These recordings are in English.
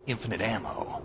infinite ammo.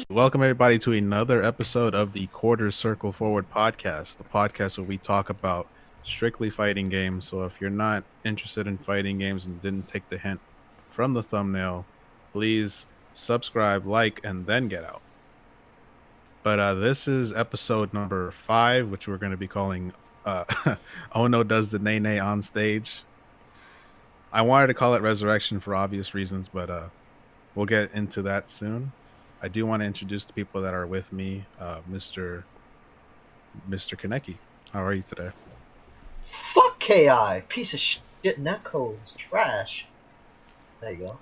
Welcome everybody to another episode of the QTR CIRC FWD podcast, the podcast where we talk about strictly fighting games. So if you're not interested in fighting games and didn't take the hint from the thumbnail, please subscribe, like, and then get out. But this is episode number 5, which we're going to be calling Ono Does the Nay Nay on Stage. I wanted to call it Resurrection for obvious reasons, but we'll get into that soon. I do want to introduce the people that are with me. Mr. Kaneki, how are you today? Fuck KI, piece of shit. Netcode's trash. There you go.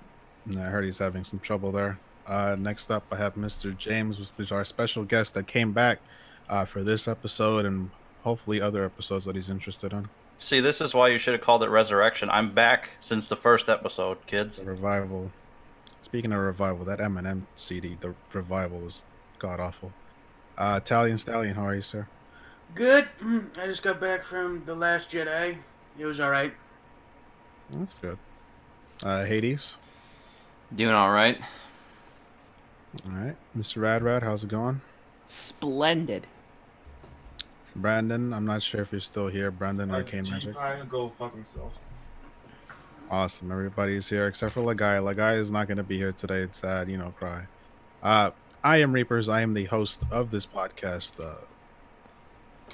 I heard he's having some trouble there. Next up, I have Mr. James, which is our special guest that came back for this episode and hopefully other episodes that he's interested in. See, this is why you should have called it Resurrection. I'm back since the first episode, kids. The revival. Speaking of revival, that Eminem CD, the revival, was god-awful. Italian Stallion, how are you, sir? Good. I just got back from The Last Jedi. It was alright. That's good. Hades? Doing alright. Alright. Mr. Rad, how's it going? Splendid. Brandon, I'm not sure if you're still here. Brandon, Arcane Magic. I'll go fuck himself. Awesome. Everybody's here except for Lagai. Lagai is not going to be here today. It's sad, cry. I am Reapers. I am the host of this podcast.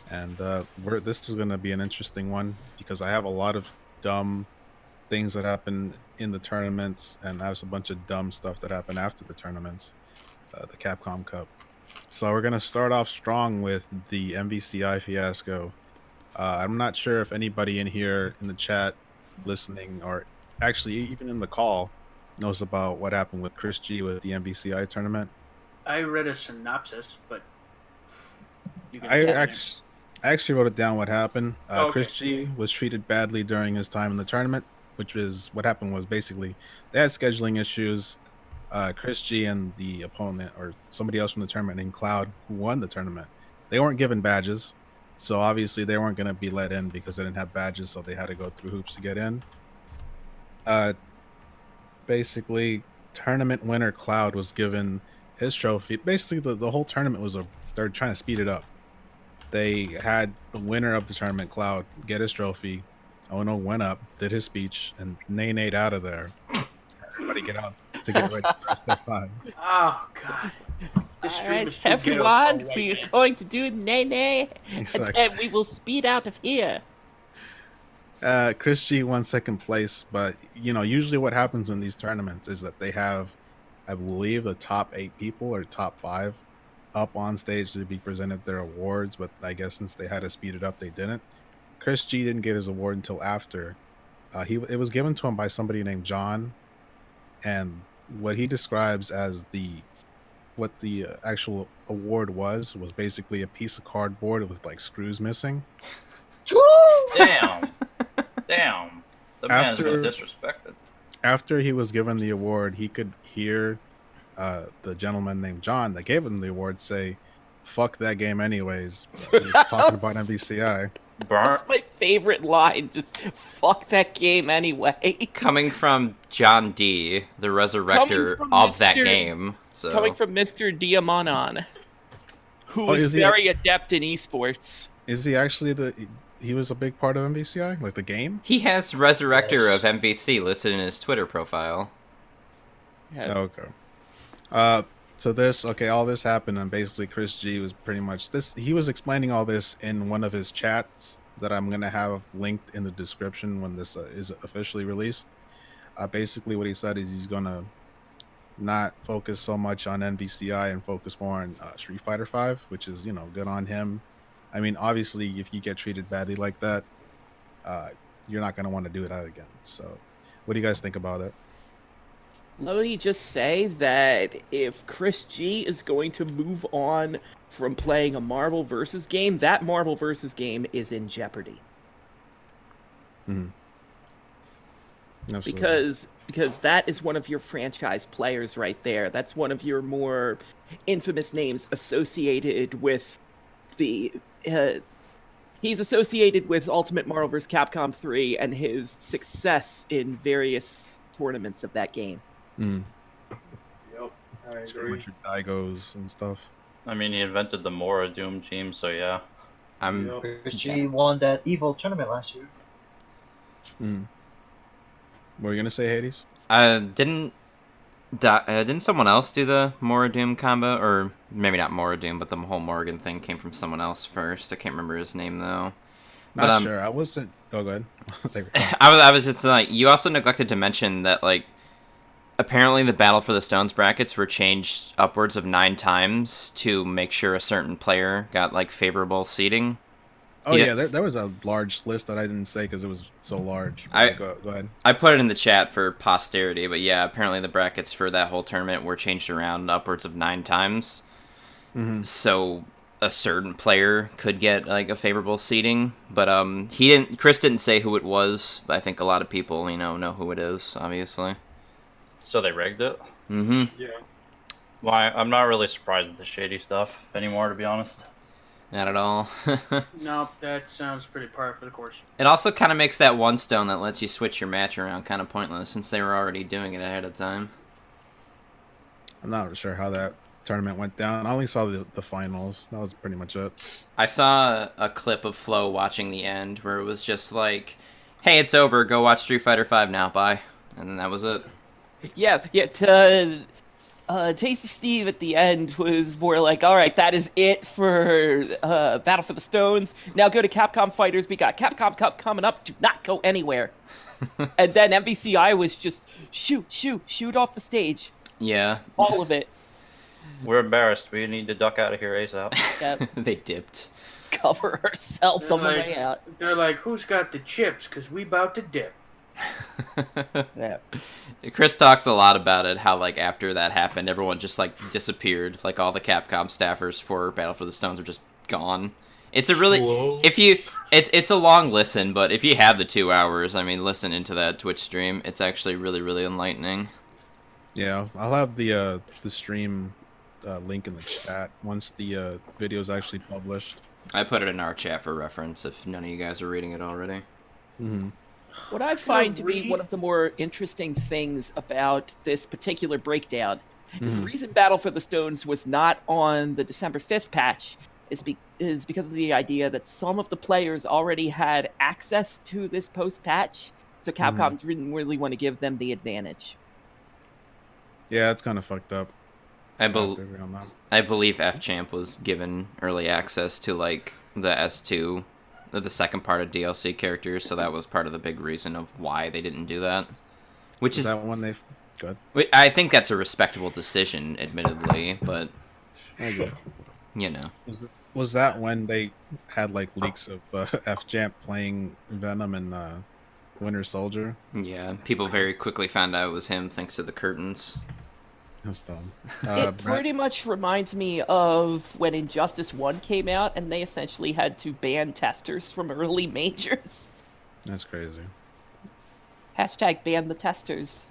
This is going to be an interesting one because I have a lot of dumb things that happen in the tournaments, and I have a bunch of dumb stuff that happened after the tournaments, the Capcom Cup. So we're going to start off strong with the MVCI fiasco. I'm not sure if anybody in here in the chat listening or actually even in the call knows about what happened with Chris G with the MVCI tournament. I read a synopsis, but I actually wrote it down what happened. Okay. Chris G was treated badly during his time in the tournament, which is what happened was basically they had scheduling issues. Chris G and the opponent or somebody else from the tournament named Cloud, who won the tournament, they weren't given badges. So obviously they weren't going to be let in because they didn't have badges, so they had to go through hoops to get in. Basically, tournament winner Cloud was given his trophy. Basically, the whole tournament they're trying to speed it up. They had the winner of the tournament, Cloud, get his trophy. Ono went up, did his speech, and nay-nayed out of there. Everybody get out to get ready for step 5. oh god. This stream Alright, is too everyone, ghetto. we are going to do nay-nay, Exactly. and then we will speed out of here. Chris G won second place, but usually what happens in these tournaments is that they have, I believe, the top 8 people or top 5 up on stage to be presented their awards, but I guess since they had to speed it up, they didn't. Chris G didn't get his award until after. It was given to him by somebody named John, and what he describes as what the actual award was basically a piece of cardboard with like screws missing. Damn. The man's been disrespected. After he was given the award, he could hear the gentleman named John that gave him the award say, "Fuck that game anyways." He was talking about MVCI. That's my favorite line, just fuck that game anyway. Coming from John D, the resurrector of that game. So. Coming from Mr. Diamonon, who is is he very adept in esports. Is he actually he was a big part of MVCI, like the game. He has Resurrector Yes. of MVC listed in his Twitter profile. Yeah. Okay. So all this happened, and basically Chris G was pretty much this. He was explaining all this in one of his chats that I'm gonna have linked in the description when this is officially released. Basically, what he said is he's gonna not focus so much on NVCI and focus more on Street Fighter 5, which is good on him. I mean, obviously, if you get treated badly like that, you're not gonna want to do it again. So, what do you guys think about it? Let me just say that if Chris G is going to move on from playing a Marvel vs. game, that Marvel vs. game is in jeopardy. Mhm. Absolutely. Because that is one of your franchise players right there. That's one of your more infamous names associated with the... he's associated with Ultimate Marvel vs. Capcom 3 and his success in various tournaments of that game. Mm. Yep, I It's pretty much your Daigos and stuff. I mean, he invented the Mora Doom team, so yeah. Chris G won that Evo tournament last year. Mm. What were you gonna say, Hades? Didn't someone else do the Mora Doom combo? Or maybe not Mora Doom, but the whole Morgan thing came from someone else first. I can't remember his name, though. Not sure. I wasn't... Oh, go ahead. I was just like, you also neglected to mention that, like, apparently the Battle for the Stones brackets were changed upwards of 9 times to make sure a certain player got, like, favorable seating. Oh, yeah, there was a large list that I didn't say because it was so large. Go ahead. I put it in the chat for posterity, but yeah, apparently the brackets for that whole tournament were changed around upwards of 9 times. Mm-hmm. So a certain player could get, like, a favorable seating, but Chris didn't say who it was, but I think a lot of people, know who it is, obviously. So they rigged it? Mm-hmm. Yeah. Well, I'm not really surprised at the shady stuff anymore, to be honest. Not at all. Nope, that sounds pretty par for the course. It also kind of makes that one stone that lets you switch your match around kind of pointless, since they were already doing it ahead of time. I'm not sure how that tournament went down. I only saw the finals. That was pretty much it. I saw a clip of Flo watching the end where it was just like, hey, it's over, go watch Street Fighter 5 now, bye. And then that was it. Yeah. Tasty Steve at the end was more like, all right, that is it for Battle for the Stones. Now go to Capcom Fighters. We got Capcom Cup coming up. Do not go anywhere. And then MVCI was just shoot off the stage. Yeah. All of it. We're embarrassed. We need to duck out of here ASAP. Yep. They dipped. Cover ourselves on the way out. They're like, who's got the chips? Because we about to dip. Yeah. Chris talks a lot about it, how, like, after that happened, everyone just, like, disappeared. Like, all the Capcom staffers for Battle for the Stones were just gone. It's a really... It's a long listen, but if you have the 2 hours, I mean, listen into that Twitch stream. It's actually really, really enlightening. Yeah, I'll have the stream link in the chat once the video is actually published. I put it in our chat for reference if none of you guys are reading it already. Mm-hmm. What I find to be one of the more interesting things about this particular breakdown is the reason Battle for the Stones was not on the December 5th patch is because of the idea that some of the players already had access to this post-patch, so Capcom didn't really want to give them the advantage. Yeah, it's kind of fucked up. I believe F-Champ was given early access to, like, the S2, the second part of DLC characters, so that was part of the big reason of why they didn't do that. Which is that one they've... Good. I think that's a respectable decision, admittedly, but Was that when they had like leaks of F-Champ playing Venom and Winter Soldier? Yeah, people very quickly found out it was him thanks to the curtains. That's dumb. It pretty much reminds me of when Injustice 1 came out and they essentially had to ban testers from early majors. That's crazy. Hashtag ban the testers.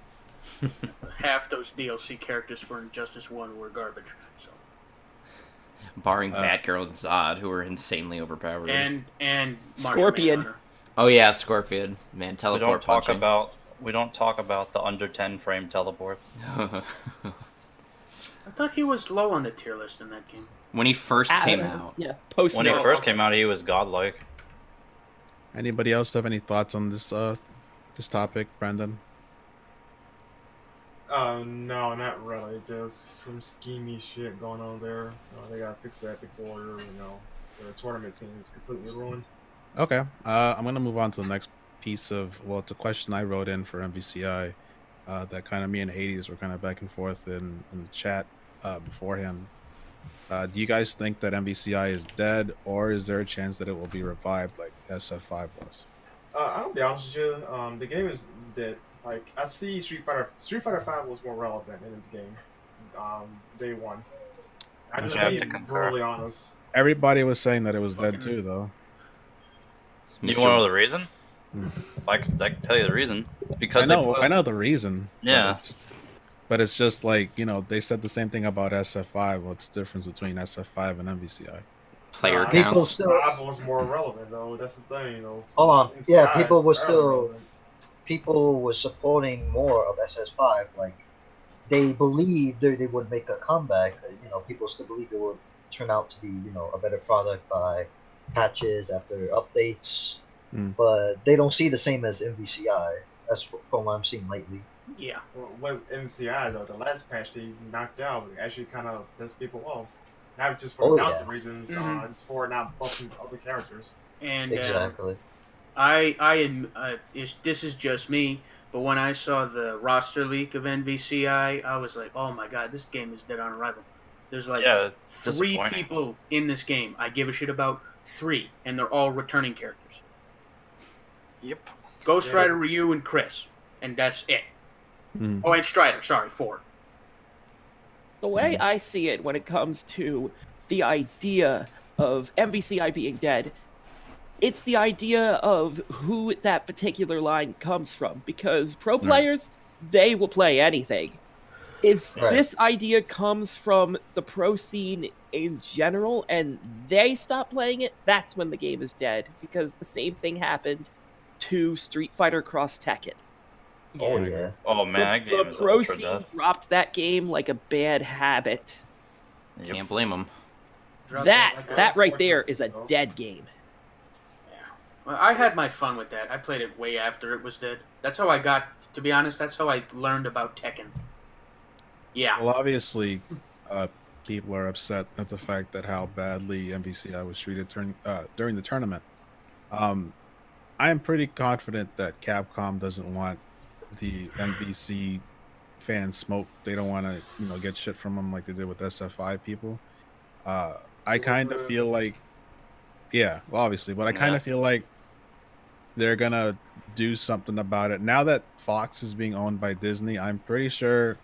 Half those DLC characters for Injustice 1 were garbage. So. Barring Batgirl and Zod, who were insanely overpowered. And Scorpion. Manhunter. Oh yeah, Scorpion. Man, teleport We don't talk about the under 10 frame teleports. I thought he was low on the tier list in that game. When he first came out. Yeah, When he first came out, he was godlike. Anybody else have any thoughts on this topic, Brandon? No, not really. Just some schemy shit going on there. They gotta fix that before the tournament scene is completely ruined. Okay, I'm gonna move on to the next piece of, well, it's a question I wrote in for MVCI that kind of me and Hades were kind of back and forth in the chat beforehand. Do you guys think that MVCI is dead, or is there a chance that it will be revived like SF5 was? I'll be honest with you. The game is dead. Like I see Street Fighter 5 was more relevant in its game. Day one. I'm just have to being concur. brutally honest. Everybody was saying that it was dead too, though. You want to know the reason? I can tell you the reason. Because I know the reason. Yeah. But it's just like, they said the same thing about SF5. What's the difference between SF5 and MVCI? Player People counts. still- 5 was more relevant though. That's the thing, Hold on. It's Yeah, not people were very still relevant. people were supporting more of SS5. Like they believed they would make a comeback. People still believe it would turn out to be a better product by patches after updates. But they don't see the same as MVCI. That's from what I'm seeing lately. Yeah. Well, with MCI though, the last patch they knocked out actually kind of pissed people off. Not just for nostalgia reasons, it's for not buffing other characters. And Exactly. this is just me, but when I saw the roster leak of NVCI, I was like, oh my god, this game is dead on arrival. There's like three disappointing. people in this game I give a shit about, 3, and they're all returning characters. Yep. Ghost Rider, Ryu, and Chris, and that's it. Oh, and Strider, sorry, 4. The way I see it when it comes to the idea of MVCI being dead, it's the idea of who that particular line comes from. Because pro players, they will play anything. If this idea comes from the pro scene in general and they stop playing it, that's when the game is dead. Because the same thing happened to Street Fighter Cross Tekken. Oh yeah. Oh man, that game The is pro ultra scene dead. dropped that game like a bad habit. Can't blame them. That right there is a dead game. Well, I had my fun with that. I played it way after it was dead. That's how I got, to be honest, that's how I learned about Tekken. Yeah. Well, obviously, people are upset at the fact that how badly MVCI was treated during the tournament. I am pretty confident that Capcom doesn't want the MVC fans smoke. They don't want to, get shit from them like they did with SF5 people. I kind of feel like, yeah, well, obviously, but I kind of feel like they're gonna do something about it. Now that Fox is being owned by Disney, I'm pretty sure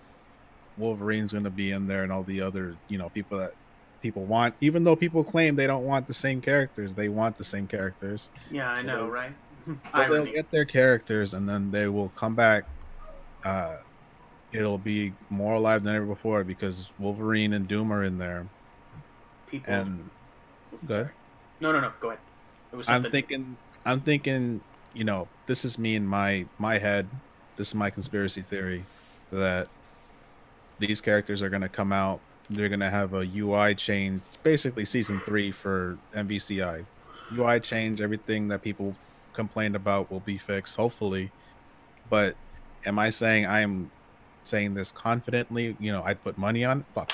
Wolverine's gonna be in there and all the other, people that people want. Even though people claim they don't want the same characters, they want the same characters. Yeah, I know, right? So they'll get their characters and then they will come back. It'll be more alive than ever before because Wolverine and Doom are in there. People. And good. No, go ahead. It was I'm thinking, this is me in my head. This is my conspiracy theory that these characters are going to come out. They're going to have a UI change. It's basically season 3 for MVCI. UI change, everything that people complained about will be fixed, hopefully. But am I saying this confidently? I'd put money on it? Fuck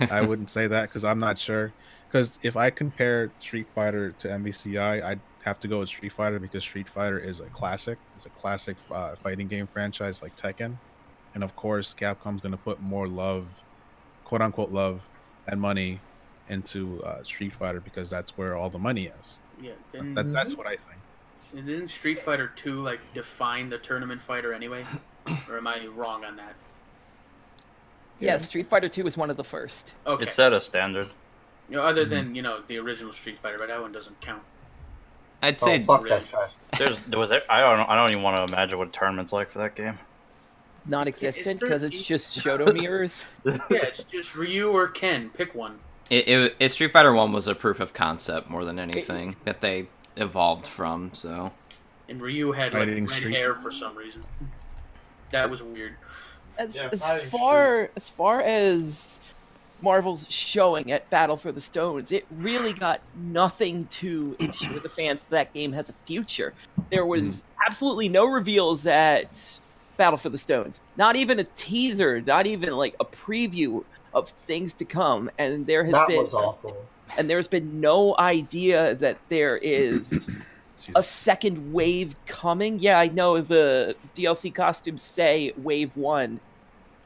no. I wouldn't say that because I'm not sure. Because if I compare Street Fighter to MVCI, I'd have to go with Street Fighter because Street Fighter is a classic. It's a classic fighting game franchise like Tekken. And of course, Capcom's going to put more love, quote unquote love, and money into Street Fighter because that's where all the money is. Yeah, That's what I think. And didn't Street Fighter 2 define the tournament fighter anyway? Or am I wrong on that? Yeah, Street Fighter 2 was one of the first. Okay. It set a standard. Other than the original Street Fighter, but that one doesn't count. I'd say fuck that trash. I don't even want to imagine what a tournament's like for that game. Non-existent because it's just Shoto mirrors. Yeah, it's just Ryu or Ken. Pick one. Street Fighter 1 was a proof of concept more than anything that they evolved from. So. And Ryu had red hair for some reason. That was weird. As far as Marvel's showing at Battle for the Stones, it really got nothing to ensure the fans that game has a future. There was absolutely no reveals at Battle for the Stones. Not even a teaser, not even like a preview of things to come. And there has been was awful. And there's been no idea that there is a second wave coming. Yeah, I know the DLC costumes say Wave 1,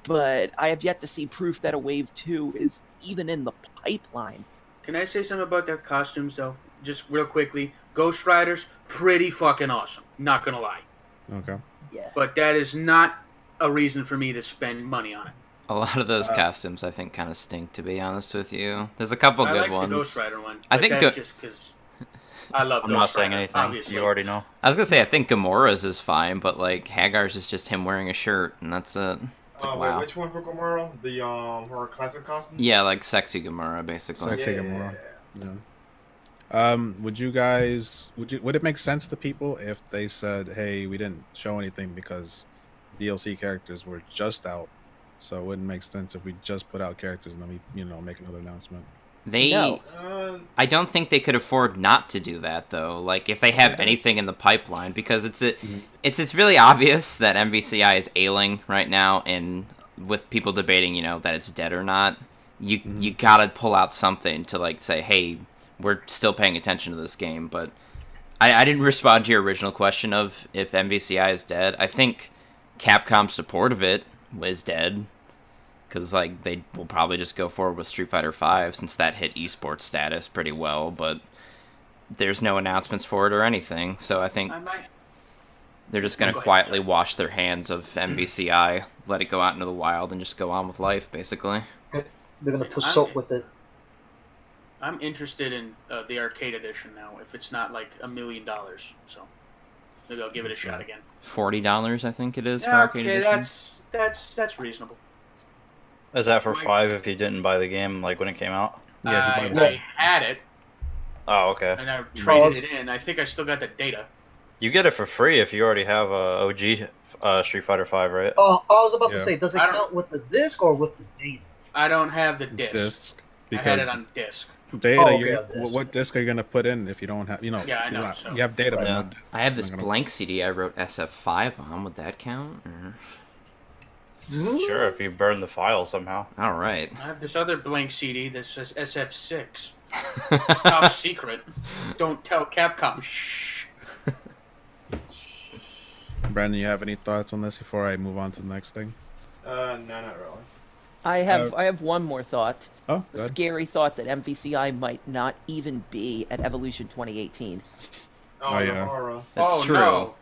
but I have yet to see proof that a Wave 2 is even in the pipeline. Can I say something about their costumes, though? Just real quickly. Ghost Riders, pretty fucking awesome. Not gonna lie. Okay. Yeah. But that is not a reason for me to spend money on it. A lot of those costumes, I think, kind of stink, to be honest with you. There's a couple good I like ones. the Ghost Rider one. I but think that's just because I love I'm Ghost not saying Rider, anything. obviously. You already know. I was gonna say I think Gamora's is fine, but like Hagar's is just him wearing a shirt, and that's it. It's like, Wait, wow. which one for Gamora? The her classic costume? Yeah, like sexy Gamora, basically. Sexy Gamora. Yeah. Would it make sense to people if they said, "Hey, we didn't show anything because DLC characters were just out, so it wouldn't make sense if we just put out characters and then we, make another announcement." They, I don't think they could afford not to do that though. Like if they have anything in the pipeline, because it's really obvious that MVCI is ailing right now, and with people debating, that it's dead or not, you gotta pull out something to like say, hey, we're still paying attention to this game. But I didn't respond to your original question of if MVCI is dead. I think Capcom's support of it is dead. Because, like, they will probably just go forward with Street Fighter V since that hit esports status pretty well, but there's no announcements for it or anything, so I think they're just going to quietly wash their hands of MVCI, let it go out into the wild, and just go on with life, basically. They're going to put soap with it. I'm interested in the arcade edition now, if it's not like $1 million, so maybe I'll give it a shot again. $40, I think it is, for arcade edition? That's reasonable. Is that for 5 if you didn't buy the game like when it came out? Yeah, if you buy I had it, Oh, okay. and I traded it in. I think I still got the data. You get it for free if you already have a OG Street Fighter V, right? Oh, I was about to Yeah. say, does it count with the disc or with the data? I don't have the disc. I had it on disc. Data, Oh, okay, on disc. what disc are you gonna put in if you don't have, Yeah, I know, so- you have data, but Yeah. no. I have this I'm gonna- blank CD I wrote SF5 on. Would that count? Or... Sure, if you burn the file somehow. All right. I have this other blank CD that says SF6. Top secret. Don't tell Capcom. Shh. Brandon, you have any thoughts on this before I move on to the next thing? No, not really. I have one more thought. Oh, The good. scary thought that MVCI might not even be at Evolution 2018. Oh, yeah. Gamora. That's oh, true. No.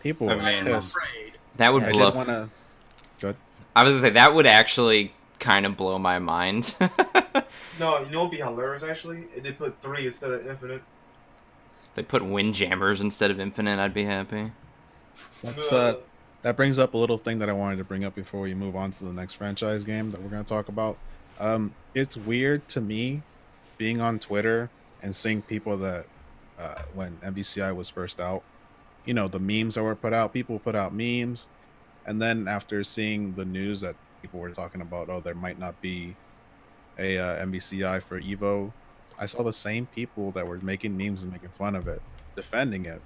People I were mean- I'm pissed. afraid. That would I blow. did want to. Good. I was gonna say that would actually kind of blow my mind. No, you know what'd be hilarious actually? If they put 3 instead of Infinite. They put Windjammers instead of Infinite, I'd be happy. That's that brings up a little thing that I wanted to bring up before we move on to the next franchise game that we're going to talk about. It's weird to me being on Twitter and seeing people that when MVCI was first out, the memes that were put out, people put out memes, and then after seeing the news that people were talking about, oh, there might not be a MVCI for Evo, I saw the same people that were making memes and making fun of it, defending it,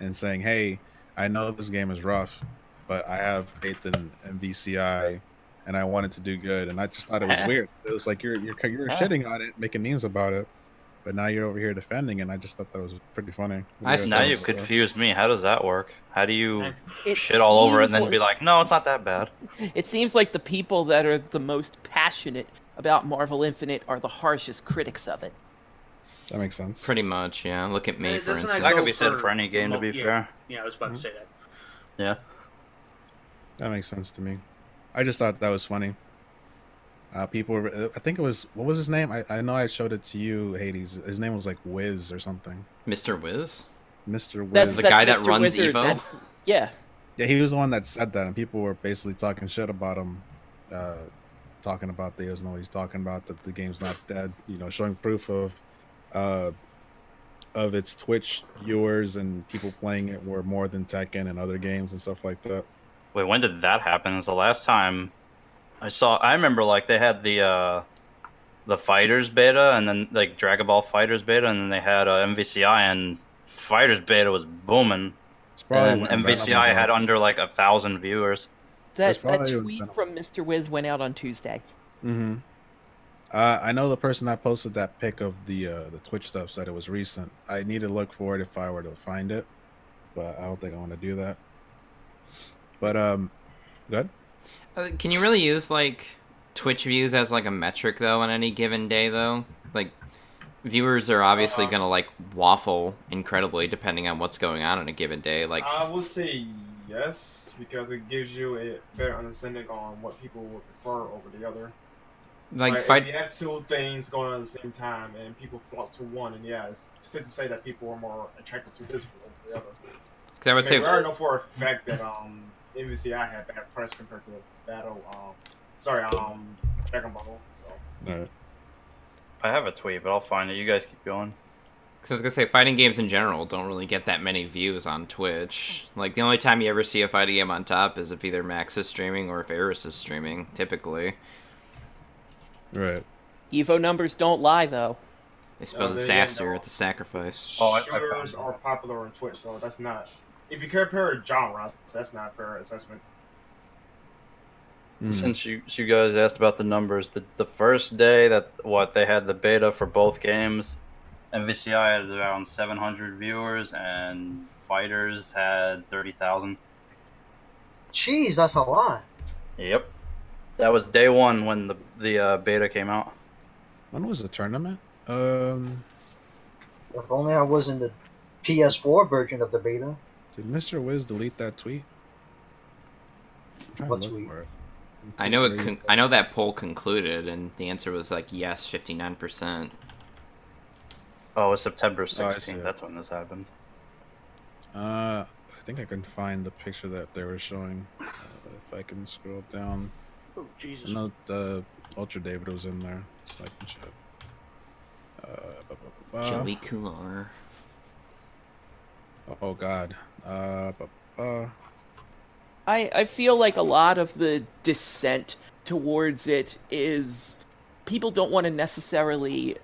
and saying, hey, I know this game is rough, but I have faith in MVCI, and I want it to do good. And I just thought it was weird. It was like you're shitting on it, making memes about it, but now you're over here defending it. And I just thought that was pretty funny. Now you've confused me. How does that work? How do you It shit all over it and then seems be like, no, it's not that bad? It seems like the people that are the most passionate about Marvel Infinite are the harshest critics of it. That makes sense. Pretty much, yeah. Look at me, Doesn't for that instance. That go could be said for for any game, to be yeah. fair. Yeah, I was about to say that. Yeah. That makes sense to me. I just thought that was funny. People were, I think it was, what was his name? I know I showed it to you, Hades. His name was like Wiz or something. Mr. Wiz? Mr. Wiz. That's the guy that Mr. runs Wizard. Evo? Yeah. Yeah, he was the one that said that, and people were basically talking shit about him, talking about they doesn't know what he's talking about, that the game's not dead, showing proof of its Twitch viewers and people playing it were more than Tekken and other games and stuff like that. Wait, when did that happen? Is the last time I remember like they had the the Fighters beta, and then like Dragon Ball Fighters beta, and then they had MVCI, and Fighters beta was booming. It's probably And when Venom was MVCI had out. under like 1,000 viewers. That probably when tweet Venom- from Mr. Wiz went out on Tuesday. Mm-hmm. I know the person that posted that pic of the Twitch stuff said it was recent. I need to look for it if I were to find it, but I don't think I want to do that. But good. Can you really use like Twitch views as like a metric though on any given day though? Like viewers are obviously gonna like waffle incredibly depending on what's going on a given day. Like I would say yes, because it gives you a better understanding on what people would prefer over the other. like If fight. you have two things going on at the same time and people flock to one, and yeah, it's safe to say that people are more attracted to this one over the other. Cause I would say we already know for a fact that MVCI had bad press compared to Dragon Ball. So Right. I have a tweet, but I'll find it. You guys keep going. Cause I was gonna say fighting games in general don't really get that many views on Twitch. Like the only time you ever see a fighting game on top is if either Max is streaming or if Eris is streaming. Typically, Right. Evo numbers don't lie, though. they spell disaster at the sacrifice. Oh, I shooters are popular on Twitch, so that's not. If you compare genres, that's not a fair assessment. Mm. Since you guys asked about the numbers, the first day that they had the beta for both games, MVCI had around 700 viewers and Fighters had 30,000. Jeez, that's a lot. Yep, that was day one when the beta came out. When was the tournament? If only I was in the PS4 version of the beta. Did Mr. Wiz delete that tweet? I'm trying What to look tweet? for it. I know it. I know that poll concluded, and the answer was like yes, 59%. Oh, it was September I see 16th. it. That's when this happened. I think I can find the picture that they were showing. If I can scroll down. Oh, Jesus. I know Ultra David was in there. So I can check. Joey Kular. Oh God. I feel like a lot of the dissent towards it is people don't want to necessarily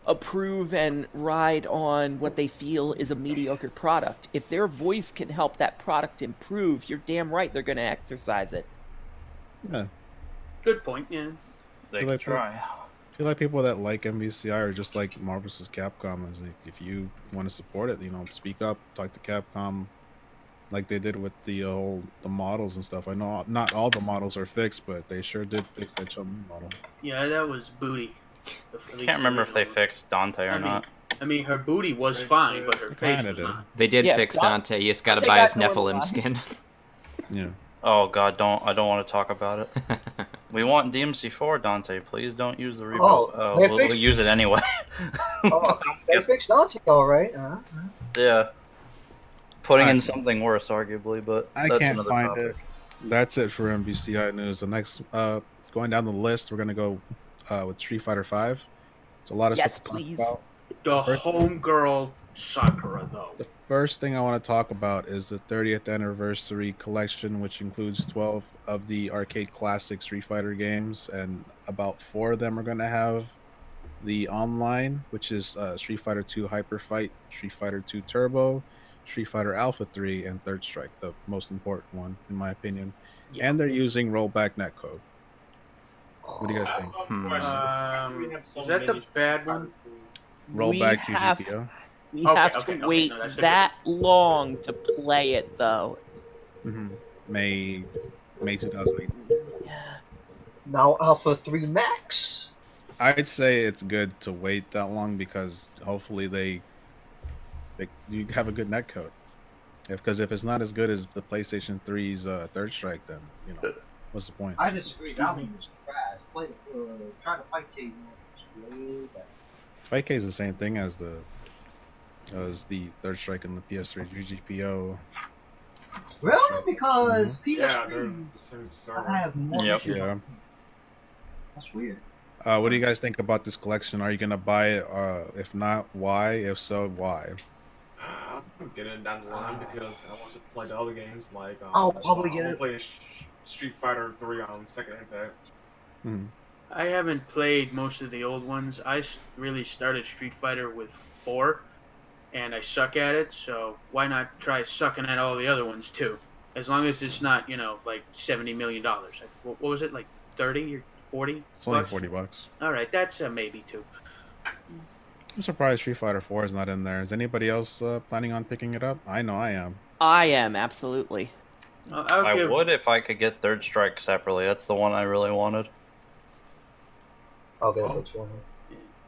approve and ride on what they feel is a mediocre product. If their voice can help that product improve, you're damn right they're going to exercise it. Yeah. Good point, yeah. They Feel could like try. I feel like people that like MVCI are just like Marvel vs. Capcom. Is like, if you want to support it, speak up, talk to Capcom, like they did with the models and stuff. I know not all the models are fixed, but they sure did fix that Chun-Li model. Yeah, that was booty. I can't remember if they fixed Dante or not. I mean, her booty was fine, but her face was not. They did Yeah, fix Dante- Dante. You just got to Dante buy got his normal Nephilim eyes. skin. Yeah. Oh God, I don't want to talk about it. We want DMC4 Dante. Please don't use the reboot. Oh, they we'll fixed- use it anyway. Oh, they fixed Dante all right. Yeah. Putting in something worse, arguably, but I that's can't another find topic. it. That's it for MVCI news. The next, going down the list, we're gonna go with Street Fighter 5. It's a lot of Yes, stuff to talk please. about. The First- homegirl Sakura, though. The first thing I want to talk about is the 30th anniversary collection, which includes 12 of the arcade classic Street Fighter games, and about 4 of them are going to have the online, which is Street Fighter 2 Hyper Fight, Street Fighter 2 Turbo, Street Fighter Alpha 3, and Third Strike, the most important one, in my opinion. Yeah. And they're using rollback netcode. What do you guys think? Is that the bad one? Rollback We have- GGPO? We Okay, have okay, to okay, wait no, that's that long to play it, though. Mm-hmm. May 2008. Yeah. Now Alpha 3 Max. I'd say it's good to wait that long because hopefully you have a good netcode. Because if it's not as good as the PlayStation 3's Third Strike, then what's the point? I disagree. That one was trash. Trying to fight K Fight K is the same thing as the Third Strike and the PS3 GGPO. Really? Because Yeah, they're PS3 the same has service. more Yep. issues. Yeah. That's weird. What do you guys think about this collection? Are you gonna buy it? If not, why? If so, why? I'm getting it down the line because I want to play the other games like I'll probably get it. Play Street Fighter 3 Second Impact. Hmm. I haven't played most of the old ones. I really started Street Fighter with 4, and I suck at it. So why not try sucking at all the other ones too? As long as it's not, like $70 million. What was it, like 30 or 40? It's only $40. All right, that's a maybe too. I'm surprised Street Fighter 4 is not in there. Is anybody else planning on picking it up? I know I am. I am, absolutely. I would if I could get Third Strike separately. That's the one I really wanted. I'll get it for 20.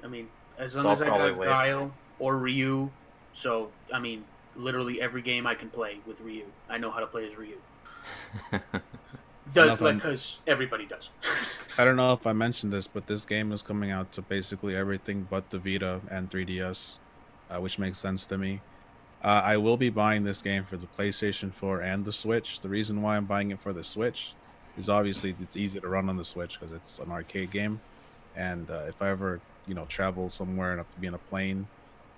I mean, as long as I got Guile or Ryu, so, I mean, literally every game I can play with Ryu. I know how to play as Ryu. Because everybody does. I don't know if I mentioned this, but this game is coming out to basically everything but the Vita and 3DS, which makes sense to me. I will be buying this game for the PlayStation 4 and the Switch. The reason why I'm buying it for the Switch is obviously it's easy to run on the Switch because it's an arcade game. And if I ever, travel somewhere and have to be in a plane,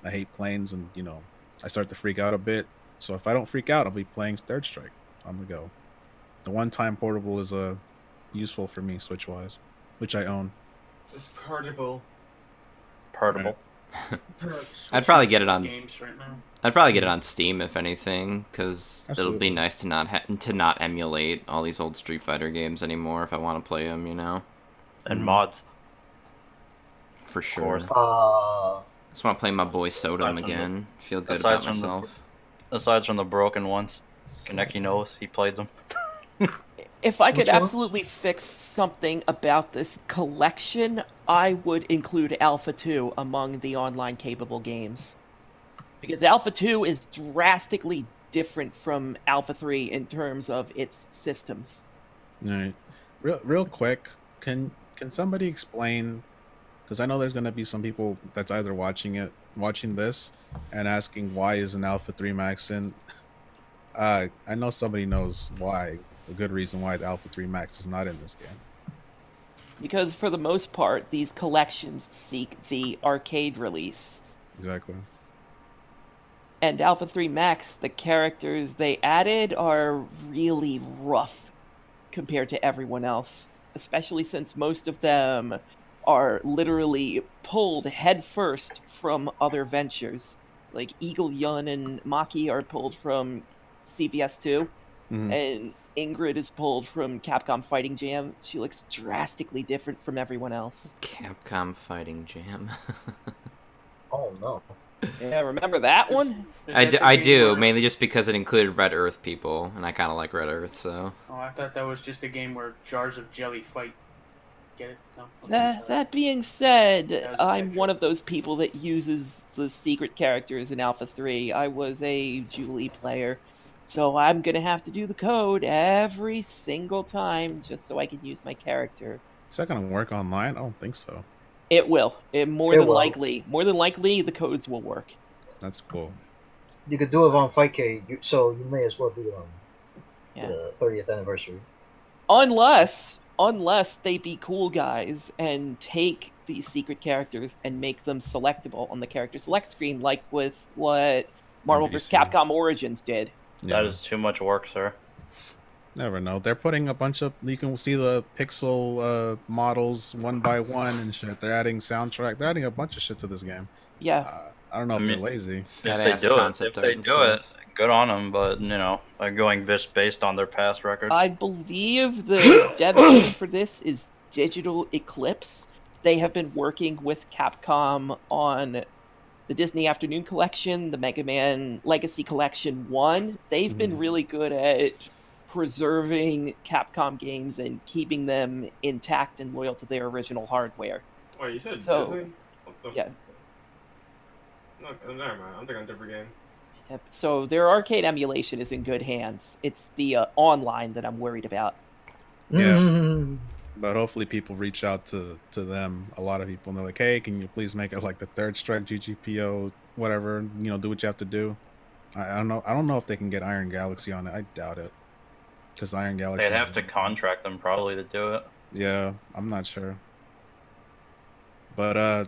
I hate planes and, I start to freak out a bit. So if I don't freak out, I'll be playing Third Strike on the go. The one-time portable is useful for me Switch-wise, which I own. It's portable. I'd probably get it on. Games right now. I'd probably get it on Steam if anything, because it'll be nice to not emulate all these old Street Fighter games anymore if I want to play them, And mods. For sure. Uh, Just want to play my boy Sodom again. Feel good about myself. Aside from the broken ones, Kaneki knows he played them. If I could Which one? absolutely fix something about this collection, I would include Alpha 2 among the online capable games. Because Alpha 2 is drastically different from Alpha 3 in terms of its systems. All right. Real quick, can somebody explain, because I know there's going to be some people that's either watching this and asking why isn't Alpha 3 Max in. I know somebody knows why. A good reason why the Alpha 3 Max is not in this game. Because for the most part, these collections seek the arcade release. Exactly. And Alpha 3 Max, the characters they added are really rough compared to everyone else. Especially since most of them are literally pulled headfirst from other ventures. Like Eagle Yun and Maki are pulled from CVS2, and Ingrid is pulled from Capcom Fighting Jam. She looks drastically different from everyone else. Capcom Fighting Jam. oh no. Yeah, remember that one? I do, mainly just because it included Red Earth people, and I kind of like Red Earth, so... Oh, I thought that was just a game where jars of jelly fight. Get it? No? That being said, I'm one of those people that uses the secret characters in Alpha 3. I was a Julie player, so I'm going to have to do the code every single time just so I can use my character. Is that going to work online? I don't think so. It will. More than likely, the codes will work. That's cool. You could do it on Fightcade, so you may as well do it on the 30th anniversary. Unless they be cool guys and take these secret characters and make them selectable on the character select screen, like with what Marvel vs. Capcom Origins did. Yeah. That is too much work, sir. Never know. They're putting a bunch of... You can see the pixel models one by one and shit. They're adding soundtrack. They're adding a bunch of shit to this game. Yeah. I don't know if they're lazy. If they do it, good on them, but, they're going based on their past record. I believe the dev team for this is Digital Eclipse. They have been working with Capcom on the Disney Afternoon Collection, the Mega Man Legacy Collection 1. They've been really good at preserving Capcom games and keeping them intact and loyal to their original hardware. Wait, you said Disney? Yeah. No, never mind. I'm thinking of a different game. Yep. So their arcade emulation is in good hands. It's the online that I'm worried about. Yeah. But hopefully people reach out to them, a lot of people, and they're like, hey, can you please make it like the Third Strike GGPO, whatever, do what you have to do. I don't know if they can get Iron Galaxy on it. I doubt it. Because Iron Galaxy... They'd have to contract them probably to do it. Yeah, I'm not sure. But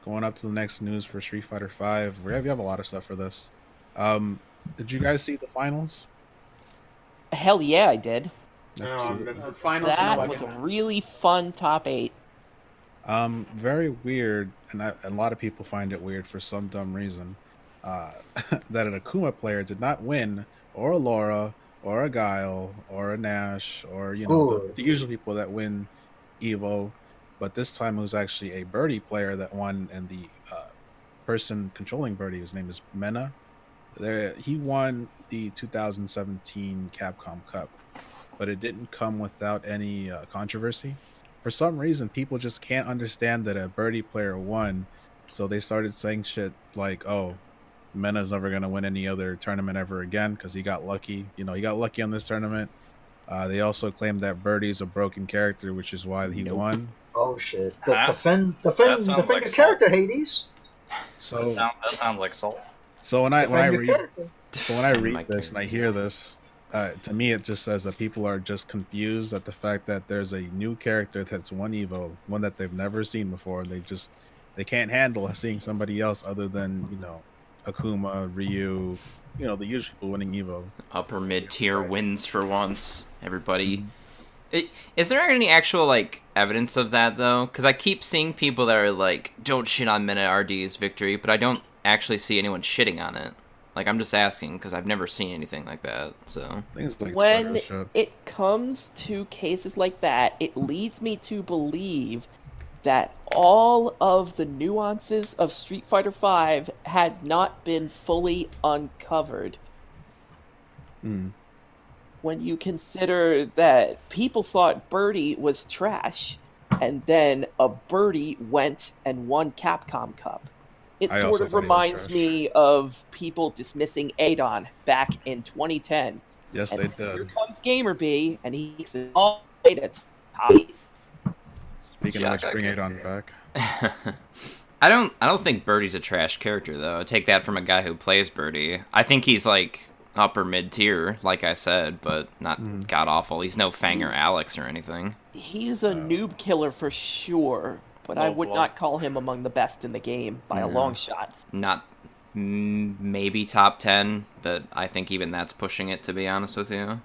going up to the next news for Street Fighter 5, we have a lot of stuff for this. Did you guys see the finals? Hell yeah, I did. Finals that was a really fun top 8. Very weird, and a lot of people find it weird for some dumb reason. That an Akuma player did not win, or a Laura, or a Guile, or a Nash, or Ooh. the usual people that win Evo, but this time it was actually a Birdie player that won, and the person controlling Birdie, his name is Mena. He won the 2017 Capcom Cup, but it didn't come without any controversy. For some reason, people just can't understand that a Birdie player won, so they started saying shit like, "Oh, Mena's never gonna win any other tournament ever again because he got lucky. He got lucky on this tournament." They also claimed that Birdie's a broken character, which is why he won. Oh shit! That Defend sounds your like character, Hades. So that sounds like salt. So when I Defend your read character. so when I read this and I hear this, to me it just says that people are just confused at the fact that there's a new character that's won Evo, one that they've never seen before. And they can't handle seeing somebody else other than Akuma, Ryu, the usual people winning Evo. Upper mid tier wins for once, everybody. Is there any actual evidence of that though? Because I keep seeing people that are like, "Don't shit on Mena RD's victory," but I don't actually see anyone shitting on it. I'm just asking because I've never seen anything like that. So Things like When Twitter shit. it comes to cases like that, it leads me to believe that all of the nuances of Street Fighter V had not been fully uncovered. When you consider that people thought Birdie was trash, and then a Birdie went and won Capcom Cup. It I sort also of thought he was reminds trash. me of people dismissing Adon back in 2010. Yes, And they here did. comes GamerB, and he makes it all the way to top. Speaking of which, bring Adon back. I don't think Birdie's a trash character though. Take that from a guy who plays Birdie. I think he's upper mid tier, like I said, but not god awful. He's no Fang or Alex or anything. He's a noob killer for sure, but I would not call him among the best in the game by a long shot. Not maybe top 10, but I think even that's pushing it, to be honest with you.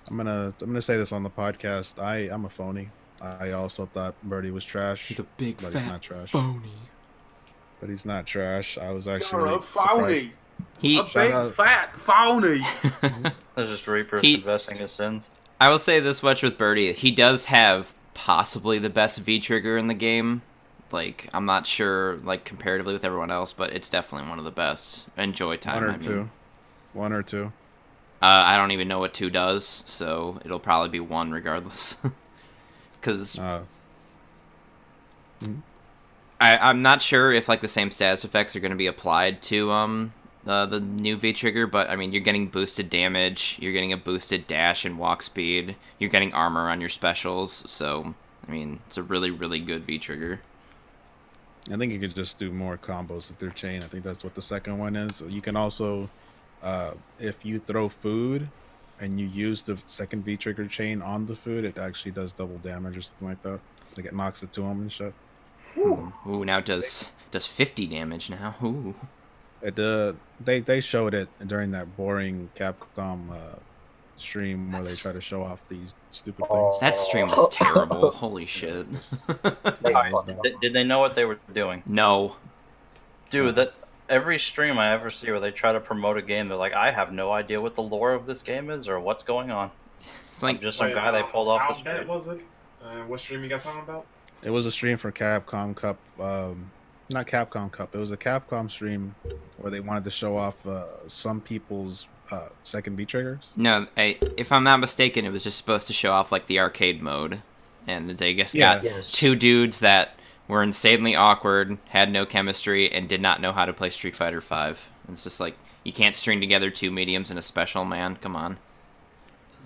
I'm gonna say this on the podcast. I'm a phony. I also thought Birdie was trash. He's a big but fat he's not trash. phony. But he's not trash. I was actually You're really a phony. surprised. He A big fat phony. That's just Reaper He- confessing his sins. I will say this much with Birdie. He does have possibly the best V-trigger in the game. I'm not sure, comparatively with everyone else, but it's definitely one of the best. Enjoy time. One or two. I don't even know what 2 does, so it'll probably be 1 regardless. Because I'm not sure if the same status effects are going to be applied to the new V-trigger, but I mean, you're getting boosted damage, you're getting a boosted dash and walk speed, you're getting armor on your specials, so I mean, it's a really, really good V-trigger. I think you could just do more combos with their chain. I think that's what the second one is. You can also, if you throw food and you use the second V-trigger chain on the food, it actually does double damage or something like that. It knocks it to them and shit. Ooh, now it does 50 damage now. Ooh. They showed it during that boring Capcom stream where they try to show off these stupid things. That stream was terrible. Holy shit. Did they know what they were doing? No. Dude, that every stream I ever see where they try to promote a game, they're like, I have no idea what the lore of this game is or what's going on. It's I'm just some guy they pulled off the How bad stream. was it? What stream you guys talking about? It was a stream for Capcom Cup. Not Capcom Cup. It was a Capcom stream where they wanted to show off some people's second V-triggers. No, if I'm not mistaken, it was just supposed to show off the arcade mode, and they just got Yes. 2 dudes that were insanely awkward, had no chemistry, and did not know how to play Street Fighter V. It's just you can't string together 2 mediums in a special, man. Come on.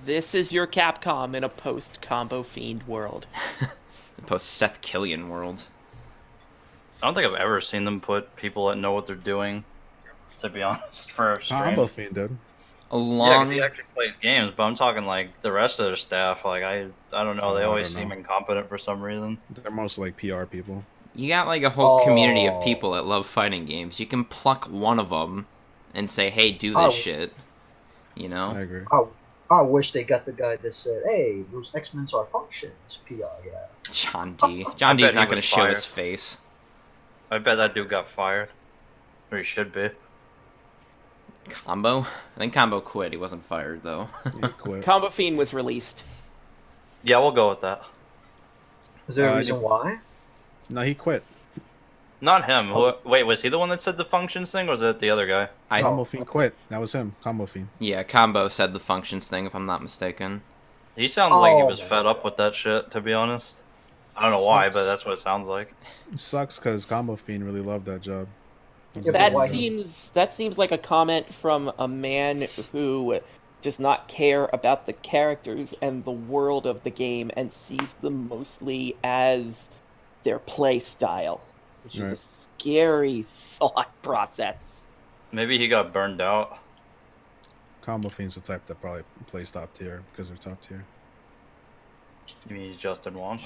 This is your Capcom in a post-combo fiend world. The post Seth Killian world. I don't think I've ever seen them put people that know what they're doing, to be honest, for a stream. Combo Fiend did. Yeah, 'cause he actually plays games, but I'm talking the rest of their staff. I don't know. They I always don't seem know. incompetent for some reason. They're mostly PR people. You got a whole community of Oh. people that love fighting games. You can pluck one of them and say, "Hey, do this Oh. shit." You know? I agree. I wish they got the guy that said, "Hey, those X-Men are functions." PR, yeah. John D. I John D's bet he not going to was show fired. his face. I bet that dude got fired. Or he should be. Combo? I think Combo quit. He wasn't fired, though. He quit. Combo Fiend was released. Yeah, we'll go with that. Is there a reason why? No, he quit. Not him. Wait, was he the one that said the functions thing, or was it the other guy? Combo Fiend quit. That was him. Combo Fiend. Yeah, Combo said the functions thing, if I'm not mistaken. He sounds like he was fed up with that shit, to be honest. I don't know why, but that's what it sounds like. It sucks because Combo Fiend really loved that job. That seems like a comment from a man who does not care about the characters and the world of the game and sees them mostly as their play style, which is a scary thought process. Maybe he got burned out. Combo Fiend's the type that probably plays top tier because they're top tier. You mean he's Justin Wong?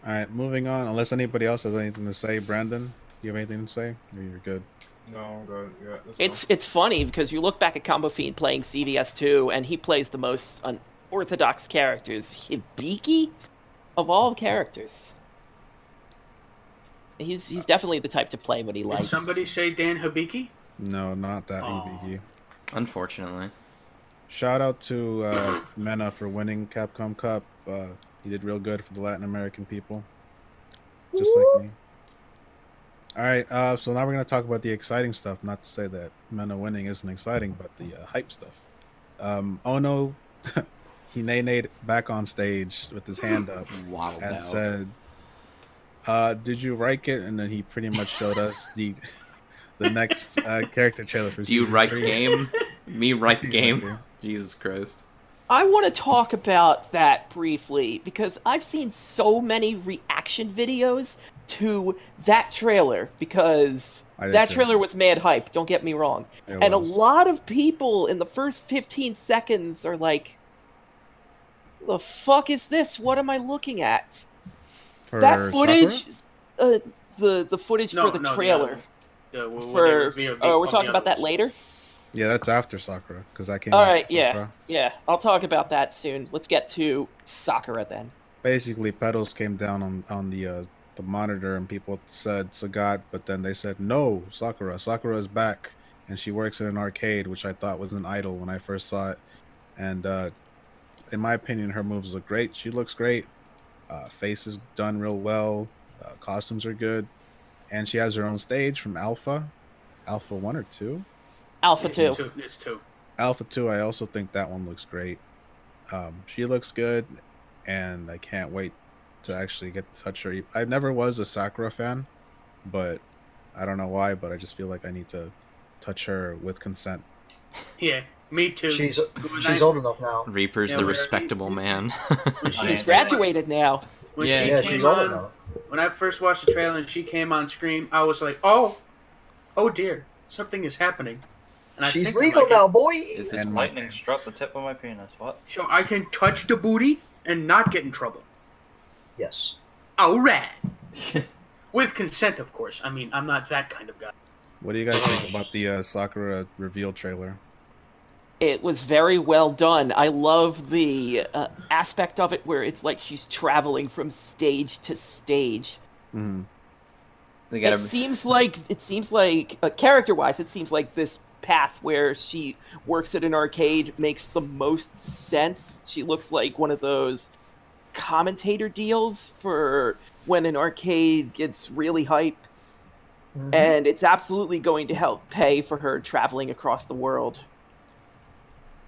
Alright, moving on. Unless anybody else has anything to say. Brandon, you have anything to say? Or you're good? No, I'm good. Yeah, It's funny because you look back at Combo Fiend playing CVS2 and he plays the most unorthodox characters. Hibiki? Of all characters. He's definitely the type to play what he likes. Did somebody say Dan Hibiki? No, not that Hibiki. Unfortunately. Shout out to Mena for winning Capcom Cup. He did real good for the Latin American people. Just like me. Alright, so now we're going to talk about the exciting stuff. Not to say that Mena winning isn't exciting, but the hype stuff. Ono, he nay-nayed back on stage with his hand up and said, did you write it? And then he pretty much showed us the next character trailer for Do you season write 3. game? Me write game? Jesus Christ. I want to talk about that briefly because I've seen so many reaction videos to that trailer because that trailer was mad hype, don't get me wrong. And a lot of people in the first 15 seconds are like, the fuck is this? What am I looking at? That footage, the footage for the trailer. We're talking about that later? Yeah, that's after Sakura, because I came. All right, yeah. I'll talk about that soon. Let's get to Sakura then. Basically, Petals came down on the monitor, and people said Sagat, but then they said no, Sakura. Sakura is back, and she works in an arcade, which I thought was an idol when I first saw it. And in my opinion, her moves look great. She looks great. Face is done real well. Costumes are good, and she has her own stage from Alpha 1 or 2. Alpha 2. It's 2. Alpha 2, I also think that one looks great. She looks good, and I can't wait to actually get to touch her. I never was a Sakura fan, but I don't know why, but I just feel like I need to touch her with consent. Yeah, me too. She's old enough now. Reaper's the respectable man. She's graduated now. She's old enough. When I first watched the trailer and she came on screen, I was like, oh dear, something is happening. And she's legal now, boy. Is this lightning struck the tip of my penis? What? So I can touch the booty and not get in trouble. Yes. Alright. With consent, of course. I mean, I'm not that kind of guy. What do you guys think about the Sakura reveal trailer? It was very well done. I love the aspect of it where it's like she's traveling from stage to stage. Mm-hmm. It seems like character-wise, it seems like this path where she works at an arcade makes the most sense. She looks like one of those commentator deals for when an arcade gets really hype. Mm-hmm. And it's absolutely going to help pay for her traveling across the world.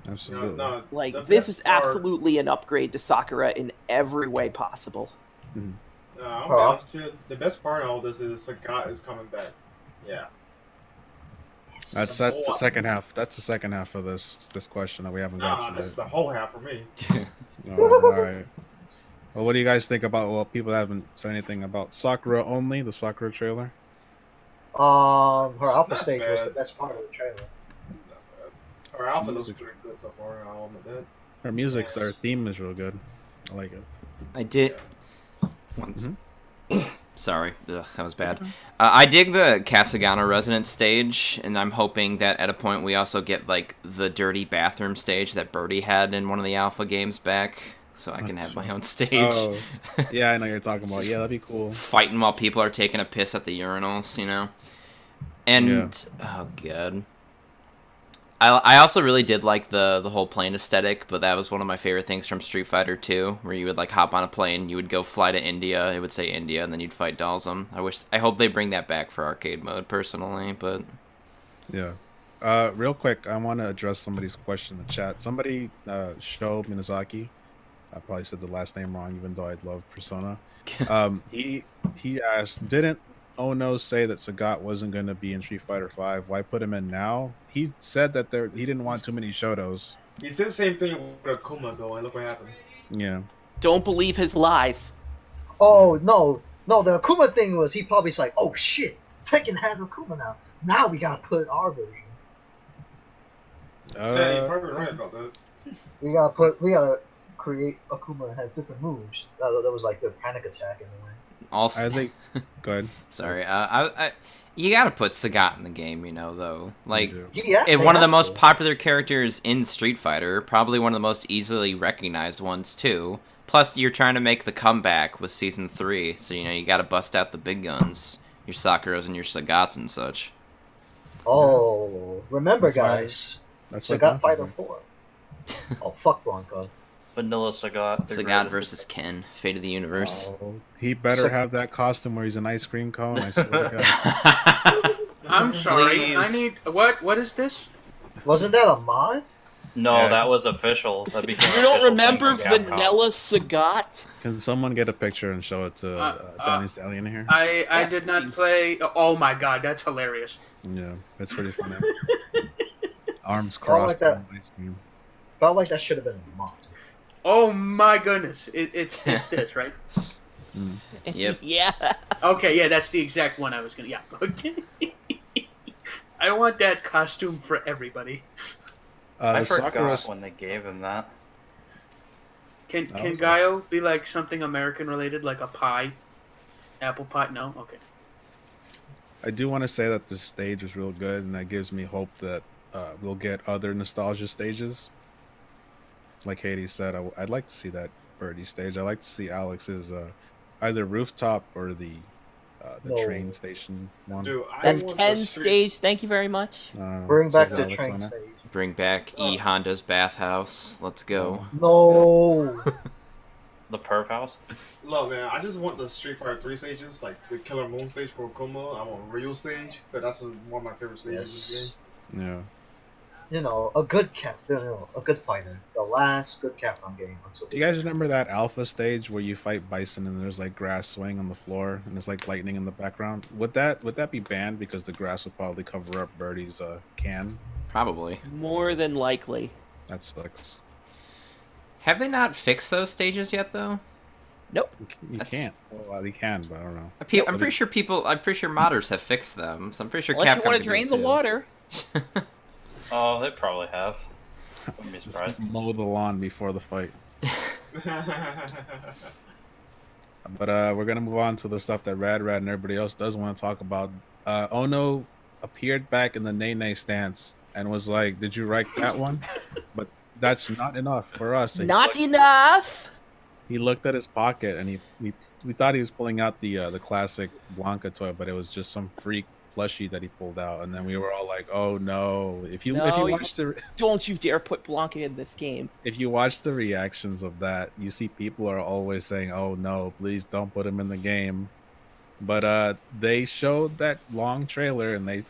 Absolutely. This is absolutely an upgrade to Sakura in every way possible. Mm-hmm. The best part of all this is Sagat is coming back. Yeah. That's the second half. That's the second half of this question that we haven't got to. That's the whole half for me. All right. Well, what do you guys think about? Well, people haven't said anything about Sakura only. The Sakura trailer. Her alpha stage was the best part of the trailer. Her alpha looks pretty good so far. I'll admit that. Her music, her theme is real good. I like it. I did. Sorry, ugh, that was bad. I dig the Kasagano Resonance stage, and I'm hoping that at a point we also get like the dirty bathroom stage that Birdie had in one of the alpha games back, so I can have my own stage. Oh, yeah, I know you're talking about. Yeah, that'd be cool. Fighting while people are taking a piss at the urinals, you know. And oh god. I also really did like the whole plane aesthetic, but that was one of my favorite things from Street Fighter 2, where you would like hop on a plane, you would go fly to India, it would say India, and then you'd fight Dalsum. I hope they bring that back for arcade mode, personally, but yeah. Real quick, I want to address somebody's question in the chat. Somebody, Sho Minazaki, I probably said the last name wrong, even though I love Persona. He asked, didn't Ono say that Sagat wasn't going to be in Street Fighter 5? Why put him in now? He said that he didn't want too many Shotos. He said the same thing with Akuma, though, and look what happened. Yeah. Don't believe his lies. Oh, no. No, the Akuma thing was he probably like, oh shit, Tekken has Akuma now. Now we gotta put our version. Yeah, you're probably right about that. We gotta create Akuma and have different moves. That was like the panic attack in a way. also I think. Go ahead. sorry, you gotta put Sagat in the game, you know, though. Like, Yeah, one of the most popular characters in Street Fighter, probably one of the most easily recognized ones too. Plus, you're trying to make the comeback with Season 3, so, you know, you gotta bust out the big guns. Your Sakuras and your Sagats and such. Oh, remember, That's why- guys. That's Sagat Fighter 4. Oh, fuck Blanca. Vanilla Sagat. Sagat versus Ken, Fate of the Universe. Oh, he better have that costume where he's an ice cream cone. I swear to God. I'm sorry. Please. I need what? What is this? Wasn't that a mod? No, Yeah. that was official. That became You don't official remember thing from Capcom. Vanilla Sagat? Can someone get a picture and show it to Johnny Stallion here? I Yes, did not please. play. Oh my god, that's hilarious. Yeah, that's pretty funny. Arms Oh, crossed. like that. on ice cream. Felt like that should have been a mod. Oh my goodness, it's this, right? Yep. Yeah. Okay, yeah, that's the exact one I was gonna. Yeah. I want that costume for everybody. I The forgot Sakura when they gave him that. Can That was Guile be like something American related, like a pie, apple pie? No, okay. I do want to say that the stage was real good, and that gives me hope that we'll get other nostalgia stages. Like Hades said, I'd like to see that Birdie stage. I'd like to see Alex's either rooftop or the No. train station one. Dude, I That's want Ken's the street- stage. Thank you very much. Bring back says the Alex train on it. stage. Bring back E Honda's bathhouse. Let's go. No. The Perf House. Look, man, I just want the Street Fighter 3 stages, like the Killer Moon stage for Akuma. I want Real stage, but that's one of my favorite stages Yes. in the game. Yeah. You know, a good a good fighter. The last good Capcom game. Until Do you guys remember that alpha stage where you fight Bison and there's like grass swaying on the floor and there's like lightning in the background? Would that be banned because the grass would probably cover up Birdie's can? Probably. More than likely. That sucks. Have they not fixed those stages yet, though? Nope. You That's- can't. Well, you can, but I don't know. I'm pretty sure modders have fixed them. So I'm pretty sure Unless Capcom you want could to do drain it the too. water. Oh, they probably have. Wouldn't be Just surprised. mow the lawn before the fight. But we're gonna move on to the stuff that Rad and everybody else does want to talk about. Ono appeared back in the Nene stance and was like, "Did you write that one?" But that's not enough for us. And Not enough. he looked at his pocket and we thought he was pulling out the classic Blanca toy, but it was just some freak plushie that he pulled out, and then we were all like, "Oh no!" If you Don't you dare put Blanca in this game. if you watch the reactions of that, you see people are always saying, "Oh no, please don't put him in the game." But they showed that long trailer, and they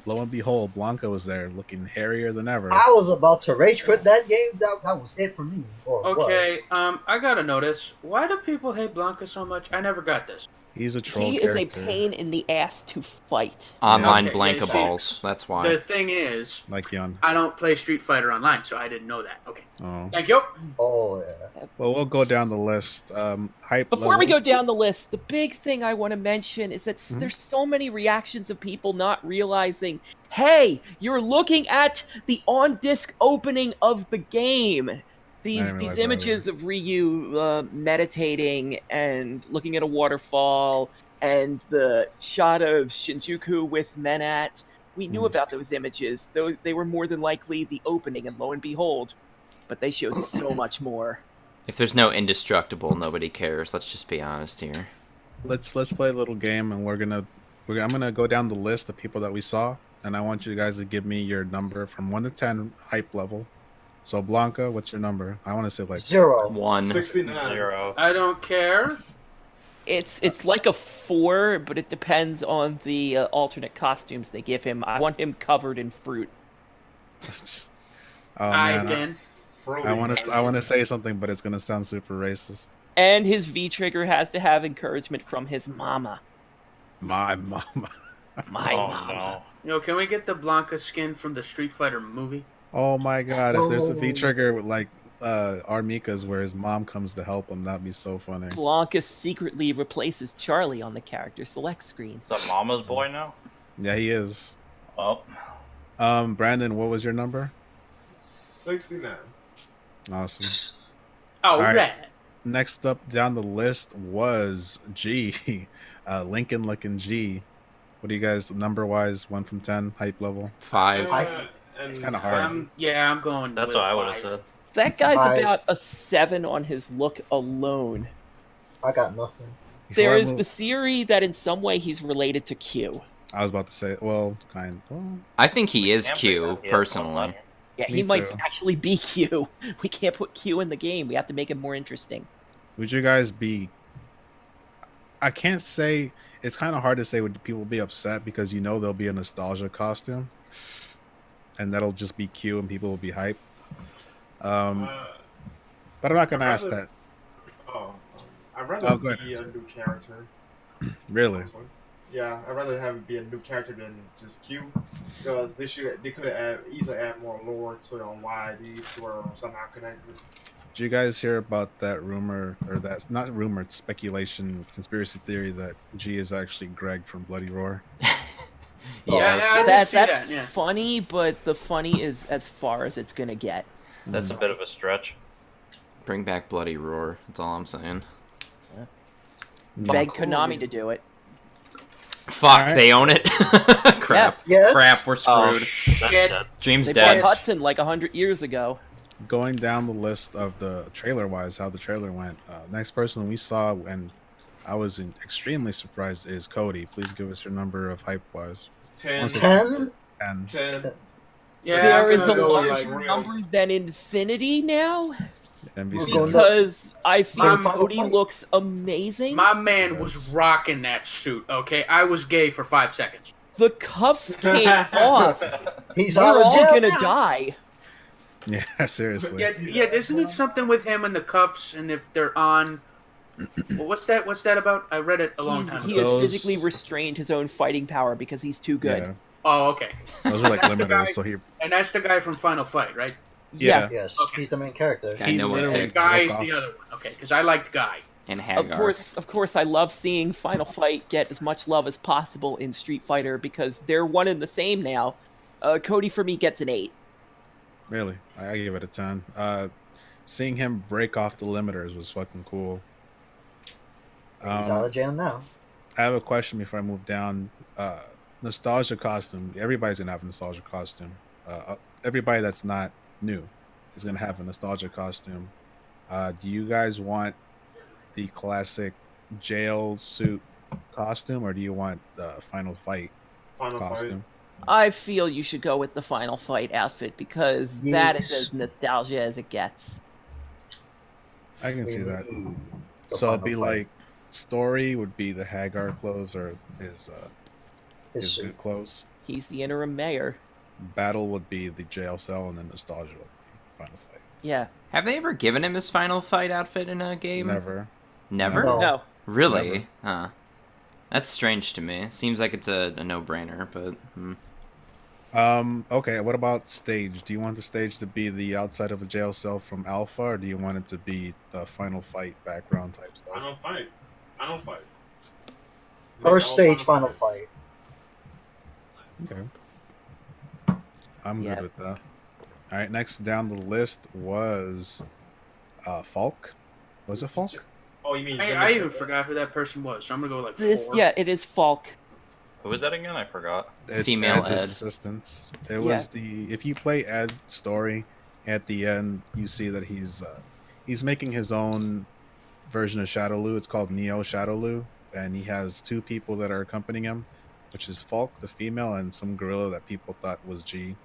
lo and behold, Blanca was there, looking hairier than ever. I was about to rage quit that game. That was it for me. Or Okay, was. I gotta notice. Why do people hate Blanca so much? I never got this. He's a troll He is a character, pain in the ass to fight. Online Okay, Blanca yeah, balls. That's why. The thing is, like Yun. I don't play Street Fighter Online, so I didn't know that. Okay, Oh, thank you. Oh yeah. well, we'll go down the list. Hype. Before we level. go down the list, the big thing I want to mention is that there's so many reactions of people not realizing, hey, you're looking at the on-disc opening of the game. These didn't realize that images of Ryu meditating and looking at a waterfall and the shot of Shinjuku with Menat. We knew about those images. They were more than likely the opening, and lo and behold, but they showed so much more. If there's no indestructible, nobody cares. Let's just be honest here. Let's play a little game, and I'm gonna go down the list of people that we saw, and I want you guys to give me your number from 1 to 10 hype level. So Blanca, what's your number? I want to say like 0. 1. 69. 0. I don't care. It's like a 4, but it depends on the alternate costumes they give him. I want him covered in fruit. Oh man, Again. I want to say something, but it's gonna sound super racist. And his V-trigger has to have encouragement from his mama. My mama. My Oh mama. no. Can we get the Blanca skin from the Street Fighter movie? Oh my god! If there's a Oh. V trigger with like Armika's where his mom comes to help him, that'd be so funny. Blanca secretly replaces Charlie on the character select screen. It's a mama's boy now? Yeah, he is. Oh. Brandon, what was your number? 69. Awesome. Oh, right. right. Next up down the list was G, Lincoln looking G. What do you guys number wise? 1 from 10 hype level. 5. It's kinda hard. I'm going. That's with what I would 5. have said. That guy's I- about a 7 on his look alone. I got nothing. Before There I is move- the theory that in some way he's related to Q. I was about to say, well, kind. Well, I think he is Can't Q, believe that he has personally. one Yeah, Me he might too. actually be Q. We can't put Q in the game. We have to make it more interesting. would you guys be? I can't say. It's kind of hard to say. Would people be upset because you know there'll be a nostalgia costume, and that'll just be Q, and people will be hyped. But I'm not gonna ask that. I'd rather Oh, go ahead. be a new character. Really? Honestly. Yeah, I'd rather have it be a new character than just Q, because they could have easily add more lore to on why these two are somehow connected. Did you guys hear about that rumor, or that's not rumor, it's speculation, conspiracy theory that G is actually Greg from Bloody Roar? Yeah, I did That's see that. Yeah. funny, but the funny is as far as it's gonna get. That's a bit of a stretch. Bring back Bloody Roar. That's all I'm saying. Beg Konami to do it. Fuck, Alright. they own it. Crap. Yes. Crap, we're Oh, screwed. Shit. Dream's They dead. bought Hudson like 100 years ago. Going down the list of the trailer wise, how the trailer went. Next person we saw, and I was extremely surprised, is Cody. Please give us your number of hype wise. 10. 10? And 10. Yeah, There I'm is a gonna go larger like real. number than Infinity now, NBC. We're going because I feel I'm- Cody looks amazing. My man was rocking that suit. Okay, I was gay for 5 seconds. The cuffs came off. He's We're out of all jail gonna now. die. Yeah, seriously. Yeah, isn't it something with him and the cuffs, and if they're on? Well, what's that about? I read it a long time He ago. has Those- physically restrained his own fighting power because he's too good. Yeah, Oh, okay. those are like That's the guy- limiters. So he, And that's the guy from Final Fight, right? yeah, Yes, Okay. he's the main character. I know what literally picked. Guy's took off. the other one. Okay, because I liked Guy. And Of Hagar. course, I love seeing Final Fight get as much love as possible in Street Fighter because they're one and the same now. Cody for me gets an 8. Really, I give it a 10. Seeing him break off the limiters was fucking cool. He's out of jail now. I have a question before I move down. Nostalgia costume. Everybody's gonna have a nostalgia costume. Everybody that's not new is gonna have a nostalgia costume. Do you guys want the classic jail suit costume, or do you want the Final Fight Final costume? I feel you should go with the Final Fight outfit because that is Yes. as nostalgia as it gets. I can see that. Ooh, the So it'd Final be Fight. like story would be the Hagar clothes or His his suit. good clothes. He's the interim mayor. Battle would be the jail cell, and then nostalgia would be Final Fight. Yeah. Have they ever given him his Final Fight outfit in a game? Never. Never? No. No. Really? Never. Huh. That's strange to me. Seems like it's a no-brainer, but... Okay, what about stage? Do you want the stage to be the outside of a jail cell from Alpha, or do you want it to be the Final Fight background type I stuff? don't fight. First Make all stage Final Fight. Okay. I'm Yeah. good with that. All right, next down the list was Falk. Was it Falk? Oh, you mean? I even forgot who that person was, so I'm gonna go like This, 4. yeah, it is Falk. Who was that again? I forgot. It's Female Ed's Ed. assistants. It was if you play Ed's story, at the end you see that he's making his own version of Shadowloo. It's called Neo Shadowloo, and he has 2 people that are accompanying him, which is Falk, the female, and some gorilla that people thought was G.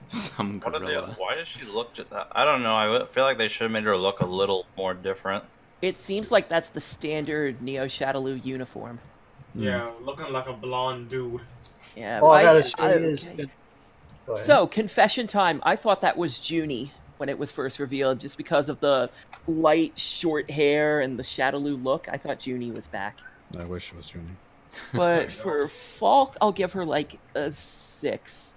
Some gorilla. Why does she look just that? I don't know. I feel like they should have made her look a little more different. It seems like that's the standard Neo Shadowloo uniform. Yeah, looking like a blonde dude. Yeah. All I gotta say is. okay. Go ahead. So, confession time. I thought that was Junie when it was first revealed, just because of the light, short hair and the Shadowloo look. I thought Junie was back. I wish it was Junie. But for Falk, I'll give her like a 6.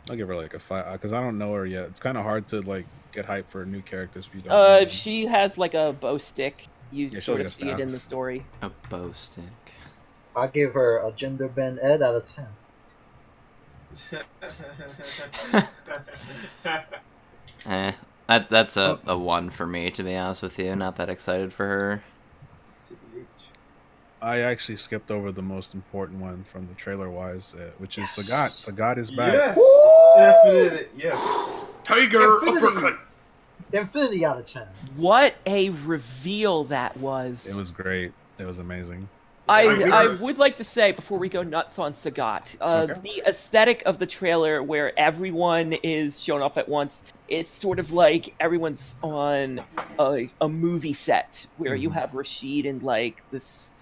I'll give her like a 5 because I don't know her yet. It's kind of hard to like get hype for new characters if you don't. know them. She has like a bow stick. You Yeah, she sort has, of like, a see it in staff. the story. A bow stick. I give her a gender bend Ed out of 10. That's a 1 for me, to be honest with you. Not that excited for her. I actually skipped over the most important one from the trailer wise, which is Yes. Sagat. Sagat is back. Yes, Woo! definitely. Yes. Tiger Infinity. uppercut. Infinity out of 10. What a reveal that was! It was great. It was amazing. I would like to say before we go nuts on Sagat, the aesthetic of the trailer where everyone is shown off at once, it's sort of like everyone's on a movie set where you have Rashid in like this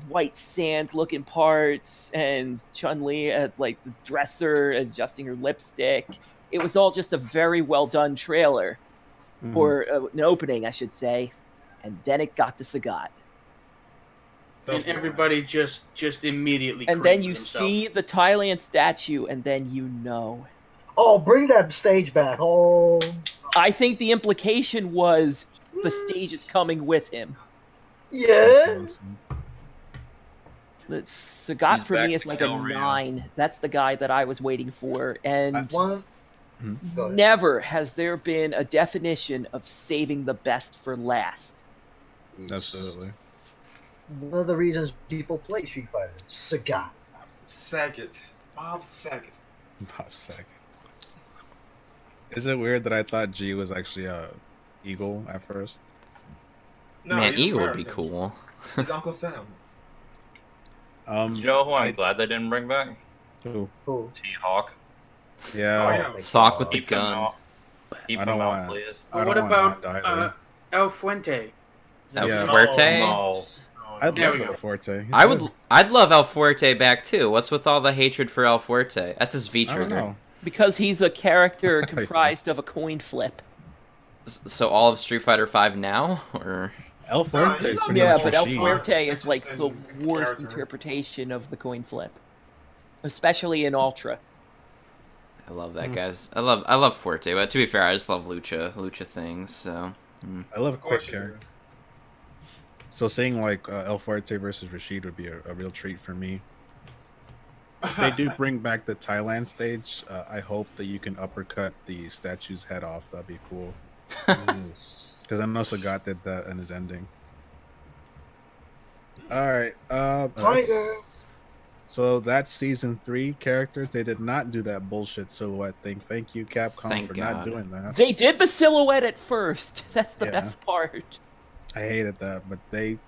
white sand looking parts and Chun-Li at like the dresser adjusting her lipstick. It was all just a very well done trailer, or an opening, I should say, and then it got to Sagat. And everybody just immediately. And then you themselves. see the Thailand statue, and then you know. Oh, bring that stage back. Oh. I think the implication was the stage is coming with him. Yes. Sagat He's for back me is to like kill a Ryu. 9. That's the guy that I was waiting for. And One. Go ahead. never has there been a definition of saving the best for last. Absolutely. One of the reasons people play Street Fighter. Sagat. Saget. Bob Saget. Bob Saget. Is it weird that I thought G was actually a eagle at first? No, Man, he's Eagle would be American. cool. He's Uncle Sam. You know who I'm glad they didn't bring back? Who? Cool. T-Hawk. Yeah. Oh, yeah. Thok with the Keep him gun. out. Keep I him don't out, want- please. I What don't want about Hot Diver. El Fuente? Is that Yeah. El Fuerte? No. I'd There love we go. El Forte. He's I'd good. love El Fuerte back too. What's with all the hatred for El Fuerte? That's his V I don't trigger. know. Because he's a character comprised of a coin flip. So all of Street Fighter V now, or El Forte is he's pretty Yeah, much but El Rashid. Fuerte is like the Interesting worst character. interpretation of the coin flip. Especially in Ultra. I love that guy's. I love Fuerte, but to be fair, I just love lucha things. So I love Of quick course you character. So seeing like El Fuerte versus Rashid would be a real treat for me. If they do bring back the Thailand stage, I hope that you can uppercut the statue's head off. That'd be cool. Yes. Because I know Sagat did that in his ending. Alright. Tiger. So that's season 3 characters. They did not do that bullshit silhouette thing. Thank you, Capcom, Thank for God. not doing that. They did the silhouette at first. That's the Yeah. best part. I hated that, but they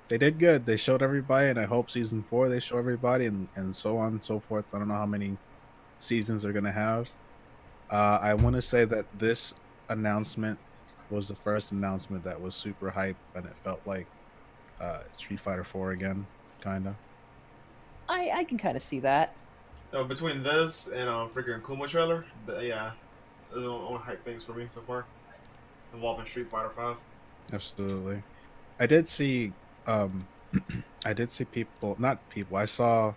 did good. They showed everybody, and I hope season 4 they show everybody, and so on and so forth. I don't know how many seasons they're gonna have. I want to say that this announcement was the first announcement that was super hype, and it felt like Street Fighter 4 again, kinda. I can kind of see that. No, between this and freaking Kuma trailer, yeah, those are the only hype things for me so far involving Street Fighter 5. Absolutely. I did see I saw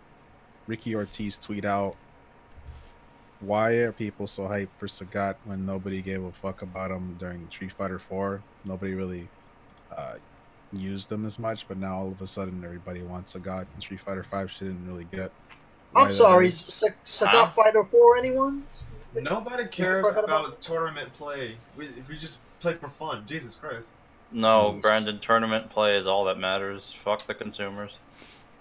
Ricky Ortiz tweet out, why are people so hyped for Sagat when nobody gave a fuck about him during Street Fighter 4? Nobody really used him as much, but now all of a sudden everybody wants Sagat, and Street Fighter 5 she didn't really get. why I'm that sorry, is. Sagat Fighter 4, anyone? Nobody cares forgot about about- tournament play. We just play for fun. Jesus Christ. No, Nice. Brandon, tournament play is all that matters. Fuck the consumers.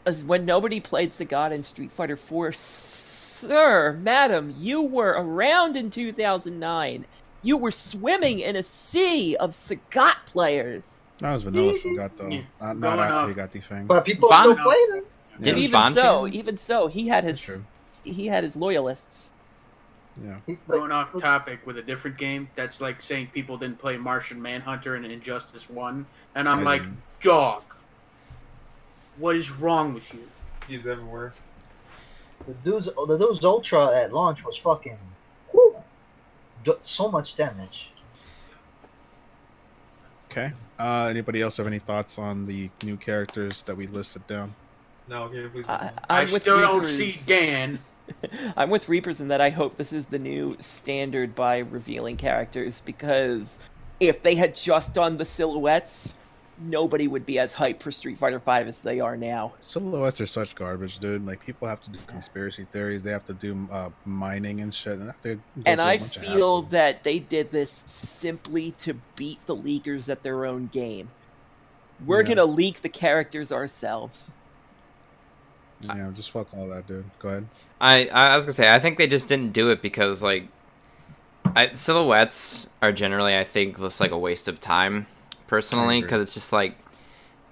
As when nobody played Sagat in Street Fighter 4, sir, madam, you were around in 2009. You were swimming in a sea of Sagat players. That was vanilla Sagat though. Yeah. Not Going after off. he got defanged. But people Bon- still play them. Yeah. Didn't Even Von so, King? even so, he had That's his true. loyalists. Yeah. Going off topic with a different game, that's like saying people didn't play Martian Manhunter and Injustice 1. And I'm I like, didn't. dog, what is wrong with you? He's everywhere. The dude's Ultra at launch was fucking, whew, so much damage. Okay. Anybody else have any thoughts on the new characters that we listed down? No, okay, please. I I'm with still don't Reapers. see Dan. I'm with Reapers in that I hope this is the new standard by revealing characters, because if they had just done the silhouettes, nobody would be as hyped for Street Fighter V as they are now. Silhouettes are such garbage, dude. Like, people have to do conspiracy theories. They have to do mining and shit. And, they have to go And through a I bunch of feel hassle. that they did this simply to beat the leakers at their own game. We're Yeah. gonna leak the characters ourselves. Yeah, just fuck all that, dude. Go ahead. I was gonna say, I think they just didn't do it because like silhouettes are generally, I think, just like a waste of time personally, agree. because it's just like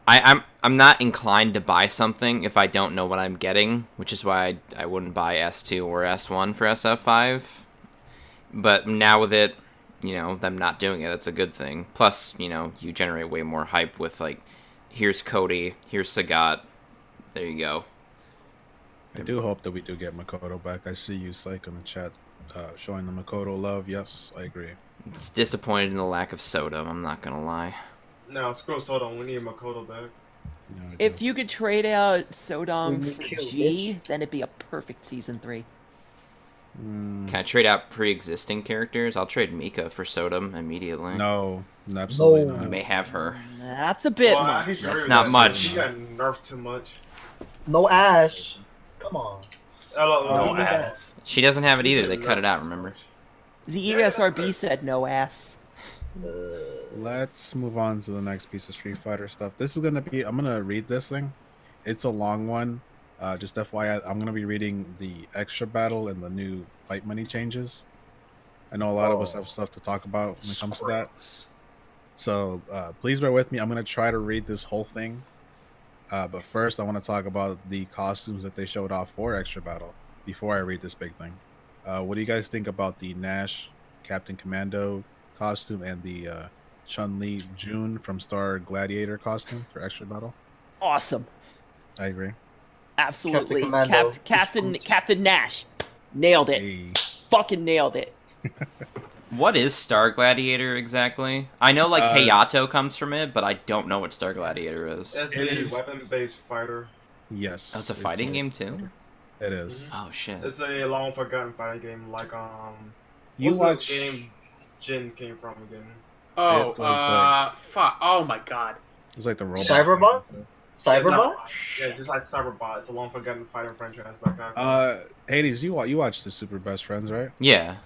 I'm not inclined to buy something if I don't know what I'm getting, which is why I wouldn't buy S2 or S1 for SF5. But now with it, you know, them not doing it, that's a good thing. Plus, you know, you generate way more hype with like, here's Cody, here's Sagat, there you go. I do hope that we do get Makoto back. I see you, Psych, in the chat showing the Makoto love. Yes, I agree. It's disappointed in the lack of Soda, I'm not gonna lie. No, screw Sodom. We need Makoto back. Yeah, I If do. you could trade out We Sodom need for kill, G, bitch. then it'd be a perfect Season 3. Can I trade out pre-existing characters? I'll trade Mika for Sodom immediately. No, absolutely No. You not. may have her. That's a bit Well, I much. agree That's with not that. much. He got nerfed too much. No Ash. Come on. No no ass. She doesn't have it either. They cut it out, remember? The E ESRB said no ass. Let's move on to the next piece of Street Fighter stuff. This is gonna be. I'm gonna read this thing. It's a long one. Just FYI, I'm gonna be reading the extra battle and the new fight money changes. I know a lot of us have stuff to talk about when it comes to that. So please bear with me. I'm gonna try to read this whole thing. But first, I want to talk about the costumes that they showed off for extra battle before I read this big thing. What do you guys think about the Nash Captain Commando costume and the Chun-Li June from Star Gladiator costume for extra battle? Awesome. I agree. Absolutely. Commando is Captain good. Captain Nash. Nailed it. Hey, Fucking nailed it. What is Star Gladiator exactly? I know like Hayato comes from it, but I don't know what Star Gladiator is. It's It a is- weapon-based fighter. yes. Oh, it's a fighting game too? It is. Oh shit. It's a long-forgotten fighting game, like You what's watch. the game Jin came from again? Oh, It was like- fuck. Oh my god. It's like the robot. Cyberbot? Cyberbot? Yeah, just like Cyberbot. It's a long-forgotten fighting franchise back out. Hades, you watched the Super Best Friends, right? Yeah.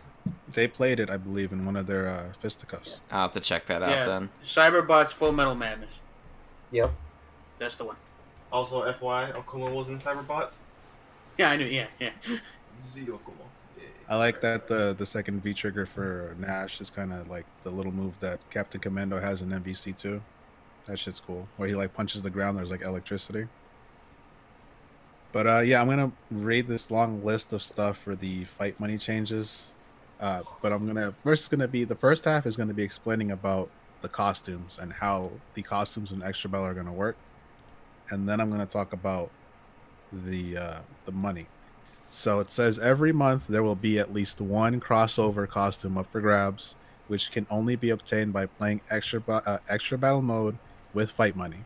They played it, I believe, in one of their fisticuffs. I'll have to check that out Yeah. then. Cyberbot's Full Metal Madness. Yep. That's the one. Also, FY, Okuma was in Cyberbots. Yeah, I knew. Yeah. Z Okuma. Yeah. I like that the second V trigger for Nash is kind of like the little move that Captain Commando has in MVC2. That shit's cool. Where he like punches the ground, there's like electricity. But yeah, I'm gonna read this long list of stuff for the fight money changes. But I'm gonna the first half is gonna be explaining about the costumes and how the costumes in Extra Battle are gonna work, and then I'm gonna talk about the money. So it says every month there will be at least one crossover costume up for grabs, which can only be obtained by playing extra battle mode with fight money.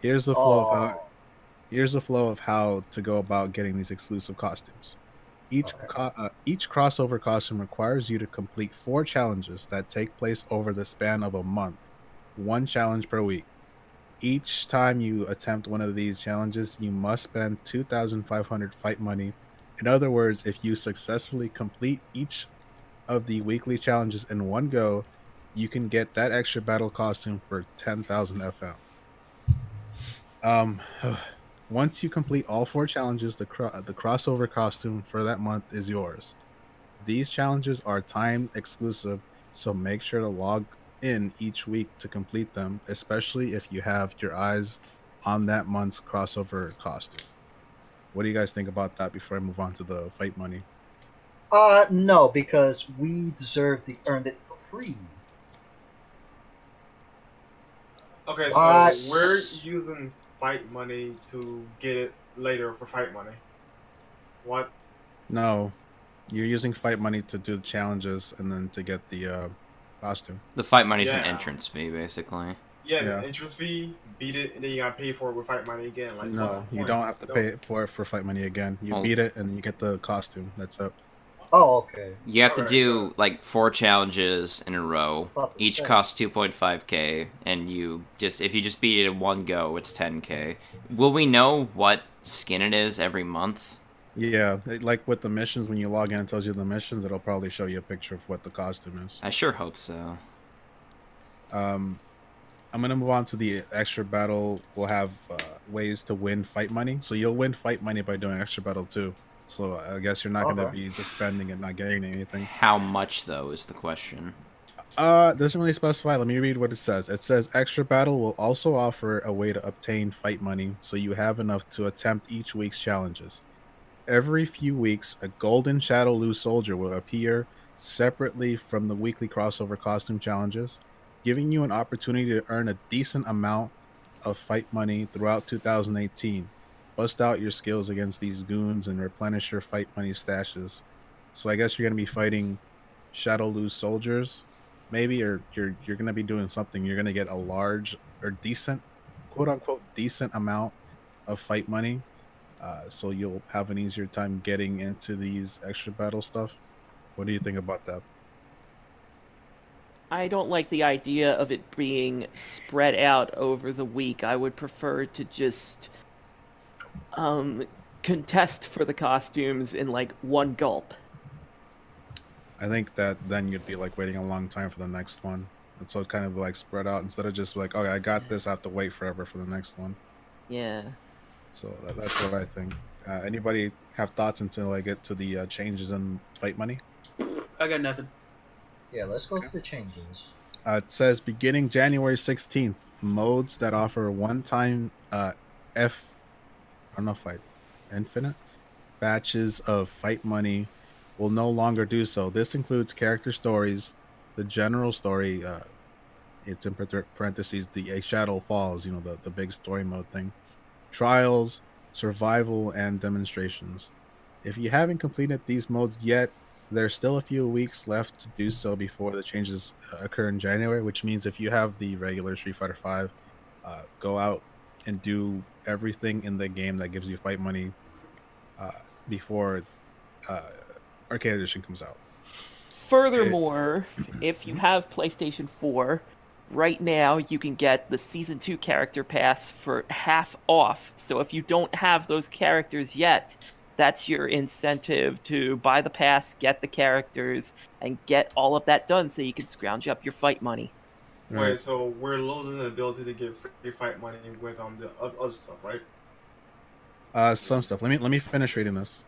Here's the flow of how to go about getting these exclusive costumes. Each crossover costume requires you to complete 4 challenges that take place over the span of a month, 1 challenge per week. Each time you attempt one of these challenges, you must spend 2,500 fight money. In other words, if you successfully complete each of the weekly challenges in one go, you can get that extra battle costume for 10,000 FM. Once you complete all 4 challenges, the crossover costume for that month is yours. These challenges are time exclusive, so make sure to log in each week to complete them, especially if you have your eyes on that month's crossover costume. What do you guys think about that before I move on to the fight money? No, because we earned it for free. Okay, so we're using fight money to get it later for fight money. What? No, you're using fight money to do the challenges and then to get the costume. The fight money's an entrance fee, basically. Yeah, the entrance fee, beat it, and then you gotta pay for it with fight money again. Like, no, you don't have to pay for it for fight money again. You beat it and you get the costume. That's it. Oh, okay. You have to do like 4 challenges in a row. Each costs 2.5k, and if you just beat it in one go, it's 10k. Will we know what skin it is every month? Yeah, like with the missions, when you log in, it tells you the missions. It'll probably show you a picture of what the costume is. I sure hope so. I'm gonna move on to the extra battle. We'll have ways to win fight money. So you'll win fight money by doing extra battle too. So I guess you're not going to be just spending and not getting anything. How much, though, is the question. Doesn't really specify. Let me read what it says. It says extra battle will also offer a way to obtain fight money, so you have enough to attempt each week's challenges. Every few weeks, a golden Shadowloo soldier will appear separately from the weekly crossover costume challenges, giving you an opportunity to earn a decent amount of fight money throughout 2018. Bust out your skills against these goons and replenish your fight money stashes. So I guess you're going to be fighting Shadowloo soldiers, maybe, or you're going to be doing something. You're going to get a large or decent, quote-unquote, decent amount of fight money. So you'll have an easier time getting into these extra battle stuff. What do you think about that? I don't like the idea of it being spread out over the week. I would prefer to just contest for the costumes in like one gulp. I think that then you'd be like waiting a long time for the next one. And so it's kind of like spread out instead of just like, okay, I got this, I have to wait forever for the next one. Yeah. So that's what I think. Anybody have thoughts until I get to the changes in fight money? I got nothing. Yeah, let's go to the changes. It says beginning January 16th, modes that offer one-time infinite batches of fight money will no longer do so. This includes character stories, the general story, it's in parentheses, the A Shadow Falls, the big story mode thing, trials, survival, and demonstrations. If you haven't completed these modes yet, there's still a few weeks left to do so before the changes occur in January, which means if you have the regular Street Fighter V, go out and do everything in the game that gives you fight money before Arcade Edition comes out. Furthermore, if you have PlayStation 4, right now you can get the Season 2 character pass for half off. So if you don't have those characters yet, that's your incentive to buy the pass, get the characters, and get all of that done so you can scrounge up your fight money. Right. Wait, so we're losing the ability to get free fight money with the other stuff, right? Some stuff. Let me finish reading this.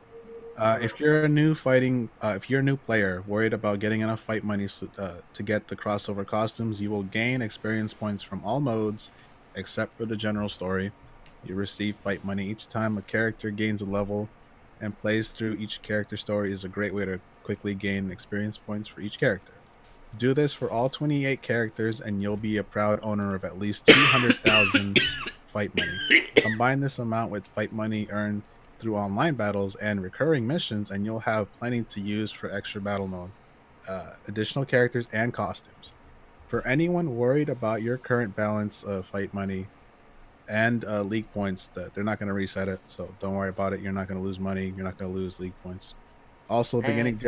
If you're a new player worried about getting enough fight money to get the crossover costumes, you will gain experience points from all modes except for the general story. You receive fight money each time a character gains a level, and plays through each character story is a great way to quickly gain experience points for each character. Do this for all 28 characters and you'll be a proud owner of at least 200,000 fight money. Combine this amount with fight money earned through online battles and recurring missions, and you'll have plenty to use for extra battle mode, additional characters, and costumes. For anyone worried about your current balance of fight money and league points, that they're not going to reset it, so don't worry about it. You're not going to lose money. You're not going to lose league points. Also beginning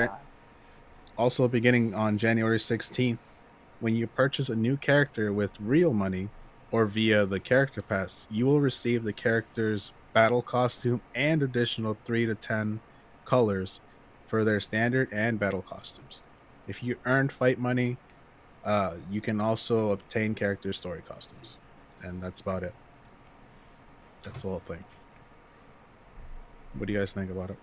on January 16th, when you purchase a new character with real money or via the character pass, you will receive the character's battle costume and additional 3 to 10 colors for their standard and battle costumes. If you earned fight money You can also obtain character story costumes, and that's about it. That's the whole thing. What do you guys think about it?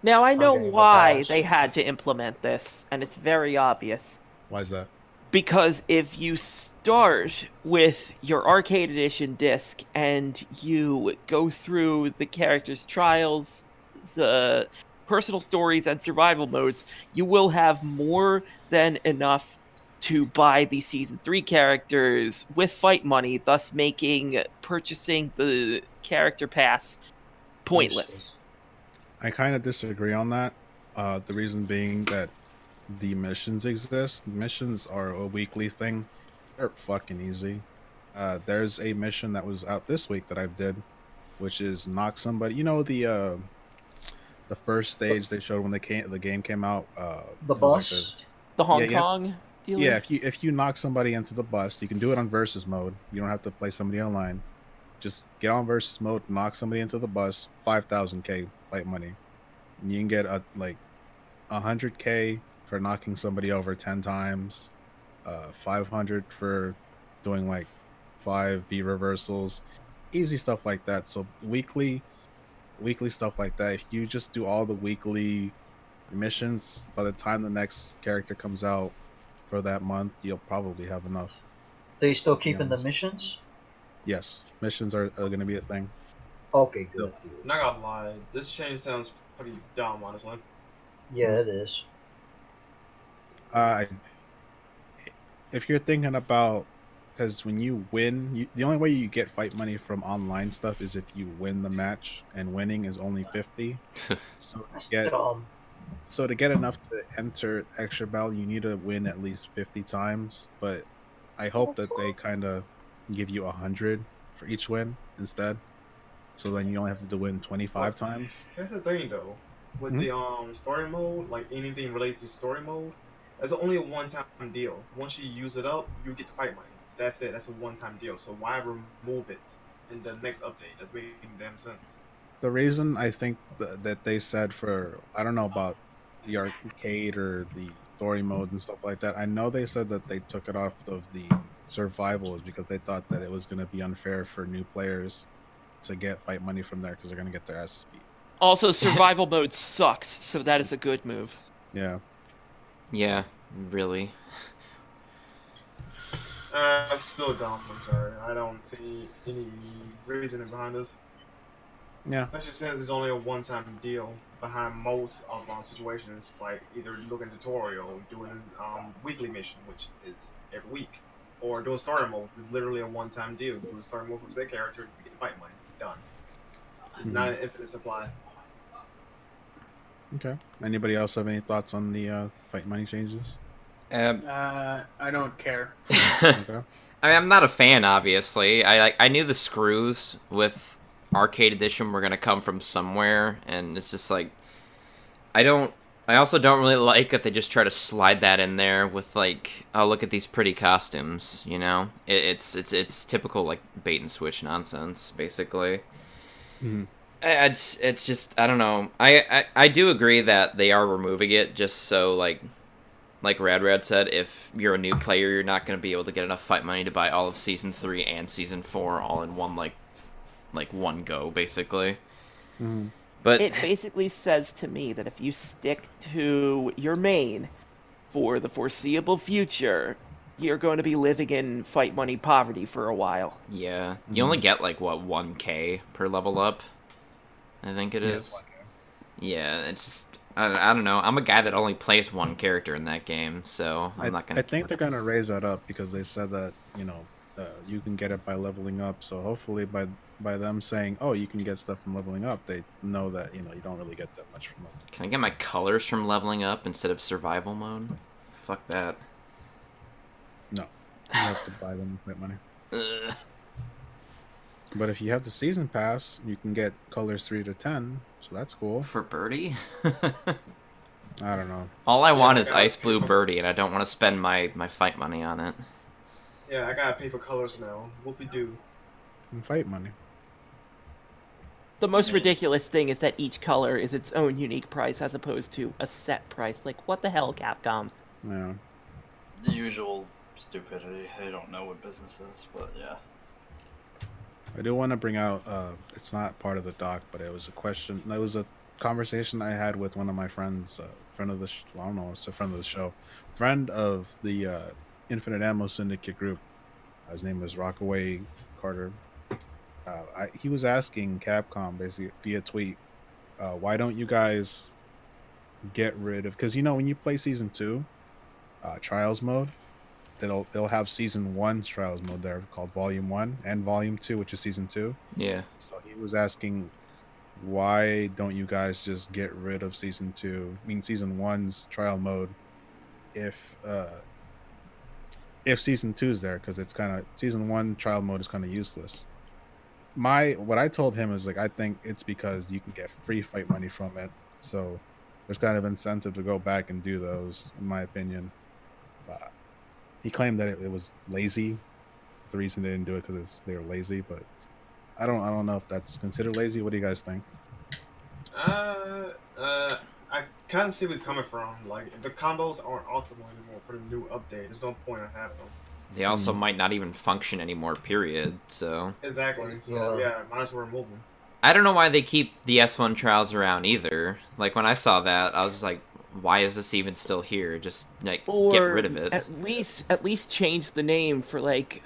Now, I know getting the why pass. they had to implement this, and it's very obvious. Why is that? Because if you start with your arcade edition disc and you go through the characters' trials, personal stories, and survival modes, you will have more than enough to buy the Season 3 characters with fight money, thus making purchasing the character pass pointless. I kind of disagree on that. The reason being that the missions exist. Missions are a weekly thing. They're fucking easy. There's a mission that was out this week that I did, which is knock somebody. You know the first stage they showed when the game came out. The bus. The Hong Kong dealer? Yeah, if you knock somebody into the bus, you can do it on versus mode. You don't have to play somebody online. Just get on versus mode, knock somebody into the bus, 5,000K fight money. And you can get 100K for knocking somebody over 10 times, 500 for doing like 5 V reversals, easy stuff like that. So weekly stuff like that. If you just do all the weekly missions, by the time the next character comes out for that month, you'll probably have enough. They still keeping the missions? Yes, missions are going to be a thing. Okay, good. Not gonna lie, this change sounds pretty dumb, honestly. Yeah, it is. If you're thinking about, because when you win, the only way you get fight money from online stuff is if you win the match, and winning is only 50. That's dumb. So to get enough to enter extra battle, you need to win at least 50 times. But I hope that they kind of give you 100 for each win instead. So then you only have to win 25 times. Here's the thing, though. With the story mode, like anything related to story mode, that's only a one-time deal. Once you use it up, you get the fight money. That's it. That's a one-time deal. So why remove it in the next update? That's making damn sense. The reason I think that they said for, I don't know about the arcade or the story mode and stuff like that. I know they said that they took it off of the survival is because they thought that it was going to be unfair for new players to get fight money from there because they're going to get their asses beat. Also, survival mode sucks, so that is a good move. Yeah. Yeah, really. It's still dumb. I'm sorry. I don't see any reasoning behind this. Yeah. Especially since it's only a one-time deal behind most of situations, like either looking tutorial, doing weekly mission, which is every week, or doing story mode. It's literally a one-time deal. Do a story mode for their character, you get fight money. Done. It's not an infinite supply. Okay. Anybody else have any thoughts on the fight money changes? I don't care. Okay. I mean, I'm not a fan, obviously. I knew the screws with Arcade Edition were gonna come from somewhere, and it's just like I also don't really like that they just try to slide that in there with like, oh, look at these pretty costumes, you know? It's typical like bait and switch nonsense, basically. Mm-hmm. It's just, I don't know. I do agree that they are removing it just so like Rad said, if you're a new player, you're not going to be able to get enough fight money to buy all of Season 3 and Season 4 all in one like one go, basically. Mm-hmm. But it basically says to me that if you stick to your main for the foreseeable future, you're going to be living in fight money poverty for a while. Yeah. You only get like what, 1K per level up? I think it is. Yeah, it's just I don't know. I'm a guy that only plays one character in that game, so I'm not gonna. I think they're gonna raise that up because they said that you can get it by leveling up. So hopefully by them saying, oh, you can get stuff from leveling up, they know that you don't really get that much from them. Can I get my colors from leveling up instead of survival mode? Fuck that. No, you have to buy them with money. Ugh. But if you have the season pass, you can get colors 3 to 10, so that's cool. For Birdie? I don't know. All I want is Ice Blue Birdie, and I don't want to spend my fight money on it. Yeah, I gotta pay for colors now. Whoopie-doo. And fight money. The most ridiculous thing is that each color is its own unique price as opposed to a set price. Like, what the hell, Capcom? Yeah. The usual stupidity. They don't know what business is, but yeah. I do want to bring out, it's not part of the doc, but it was a question. It was a conversation I had with one of my friends, friend of the, I don't know, it's a friend of the show, friend of the Infinite Ammo Syndicate group. His name is Rockaway Carter. He was asking Capcom basically via tweet, why don't you guys get rid of, because when you play Season 2 Trials mode, they'll have Season 1 Trials mode there called Volume 1 and Volume 2, which is Season 2. Yeah. So he was asking, why don't you guys just get rid of Season 2, I mean Season 1's trial mode, if Season 2 is there, because it's kind of, Season 1 trial mode is kind of useless. What I told him is, like, I think it's because you can get free fight money from it, so there's kind of incentive to go back and do those, in my opinion. He claimed that it was lazy. The reason they didn't do it because they were lazy, but I don't know if that's considered lazy. What do you guys think? I kind of see where he's coming from. Like, if the combos aren't optimal anymore for the new update, there's no point in having them. They also might not even function anymore, period, so... Exactly, so yeah, might as well remove them. I don't know why they keep the S1 trials around either. Like, when I saw that, I was just like, why is this even still here? Just, like, get rid of it. At least change the name for, like,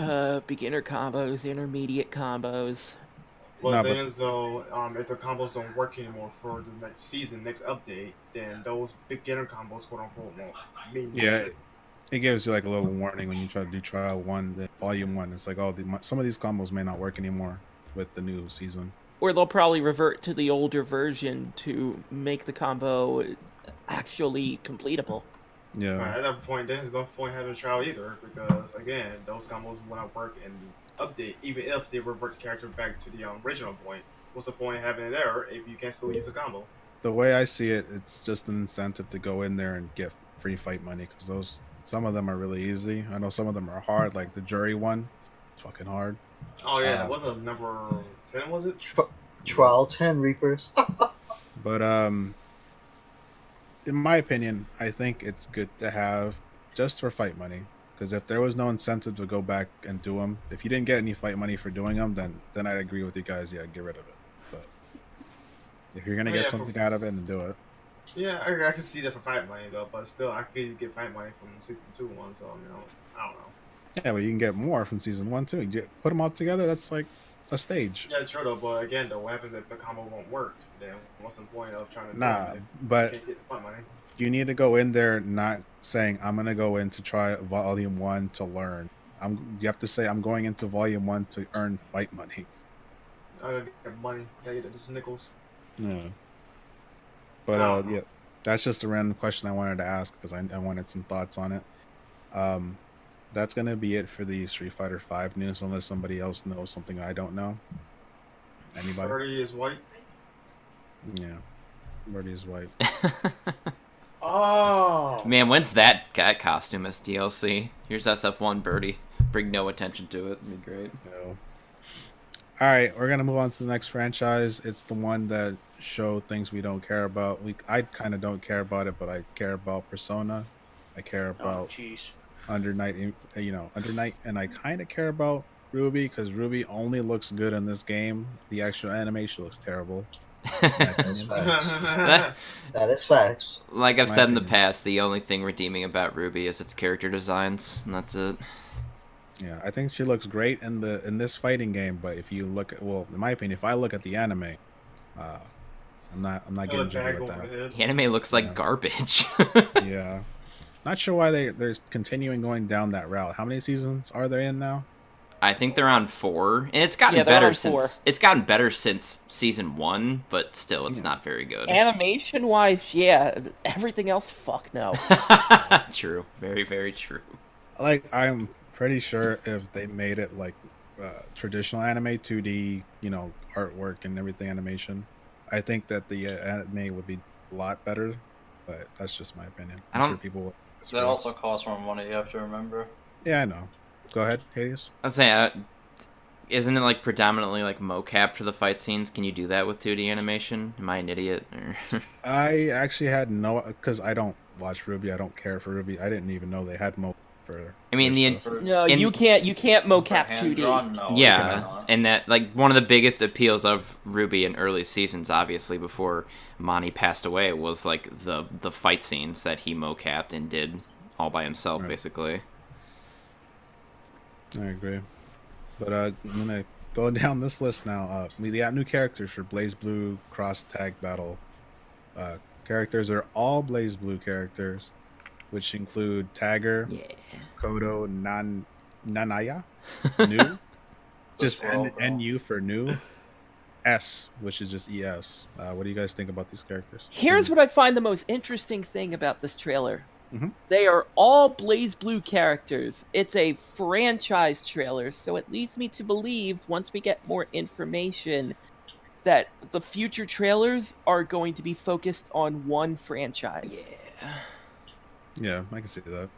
beginner combos, intermediate combos. Well, the thing is, though, if the combos don't work anymore for the next season, next update, then those beginner combos, quote-unquote, won't mean shit. It gives you, like, a little warning when you try to do Trial 1, the Volume 1. It's like, oh, some of these combos may not work anymore with the new season. Or they'll probably revert to the older version to make the combo actually completable. Yeah. At that point, there's no point having a trial either, because, again, those combos will not work in the update, even if they revert the character back to the original point. What's the point of having it there if you can still use the combo? The way I see it, it's just an incentive to go in there and get free fight money, because some of them are really easy. I know some of them are hard, like the jury one. It's fucking hard. Oh, yeah. What's the number 10, was it? Trial 10 Reapers. But, in my opinion, I think it's good to have just for fight money. Because if there was no incentive to go back and do them, if you didn't get any fight money for doing them, then I'd agree with you guys. Yeah, get rid of it. But if you're gonna get something out of it, then do it. Yeah, I can see that for fight money though, but still, I could get fight money from Season 2 one. So I don't know. Yeah, but you can get more from Season 1 too. You put them all together. That's like a stage. Yeah, true though. But again, though, what happens if the combo won't work? Then what's the point of trying to? But get the fight money? You need to go in there not saying I'm gonna go in to try Volume 1 to learn. You have to say I'm going into Volume 1 to earn fight money. I gotta get money. I get just nickels. Yeah. But yeah, that's just a random question I wanted to ask because I wanted some thoughts on it. That's gonna be it for the Street Fighter V news, unless somebody else knows something I don't know. Anybody? Birdie is white. Yeah, Birdie is white. Oh man, when's that costume as DLC? Here's SF1 Birdie. Bring no attention to it. It'd be great. No. All right, we're gonna move on to the next franchise. It's the one that show things we don't care about. I kind of don't care about it, but I care about Persona. I care about Under Night, Under Night, and I kind of care about Ruby because Ruby only looks good in this game. The actual animation looks terrible. That's facts. That is facts. Like I've said in the past, the only thing redeeming about Ruby is its character designs, and that's it. Yeah, I think she looks great in this fighting game, but if you look at, in my opinion, if I look at the anime, I'm not getting jiggy with that. The anime looks like garbage. Yeah, not sure why they're continuing going down that route. How many seasons are they in now? I think they're on 4, and it's gotten better since season 1, but still, it's not very good. Animation wise, yeah. Everything else, fuck no. True, very, very true. Like I'm pretty sure if they made it like traditional anime, 2D, artwork and everything, animation, I think that the anime would be a lot better. But that's just my opinion. I'm sure people. That also costs more money. You have to remember. Yeah, I know. Go ahead, Hades. I was saying, isn't it like predominantly like mocap for the fight scenes? Can you do that with 2D animation? Am I an idiot? I actually had because I don't watch Ruby. I don't care for Ruby. I didn't even know they had mo for. I mean, their the stuff. No, And- you can't mocap For 2D. hand-drawn, no, you yeah, cannot. and that like one of the biggest appeals of Ruby in early seasons, obviously before Monty passed away, was like the fight scenes that he mocapped and did all by himself, Right. basically. I agree. But I'm gonna go down this list now. We got new characters for Blaze Blue Cross Tag Battle. Characters are all Blaze Blue characters, which include Tagger, Yeah. Kodo, Nanaya, New, just Those were all NU for New, S, which is just ES. What do you guys think about these characters? Here's what I find the most interesting thing about this trailer. Mhm. They are all Blaze Blue characters. It's a franchise trailer, so it leads me to believe, once we get more information, that the future trailers are going to be focused on one franchise. Yeah, I can see that.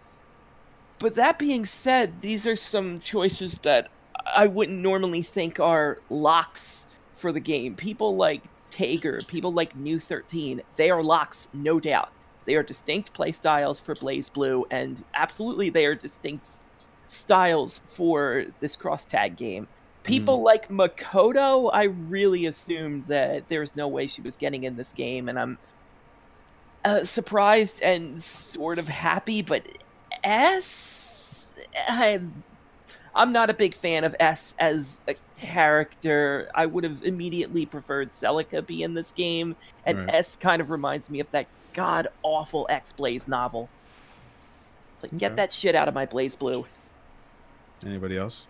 But that being said, these are some choices that I wouldn't normally think are locks for the game. People like Tager, people like New 13, they are locks, no doubt. They are distinct playstyles for Blaze Blue, and absolutely they are distinct styles for this cross-tag game. People like Makoto, I really assumed that there's no way she was getting in this game, and I'm surprised and sort of happy, but I'm not a big fan of S as a character. I would have immediately preferred Celica be in this game, and Right. S kind of reminds me of that god-awful X-Blaze novel. Like, get Okay. that shit out of my Blaze Blue. Anybody else?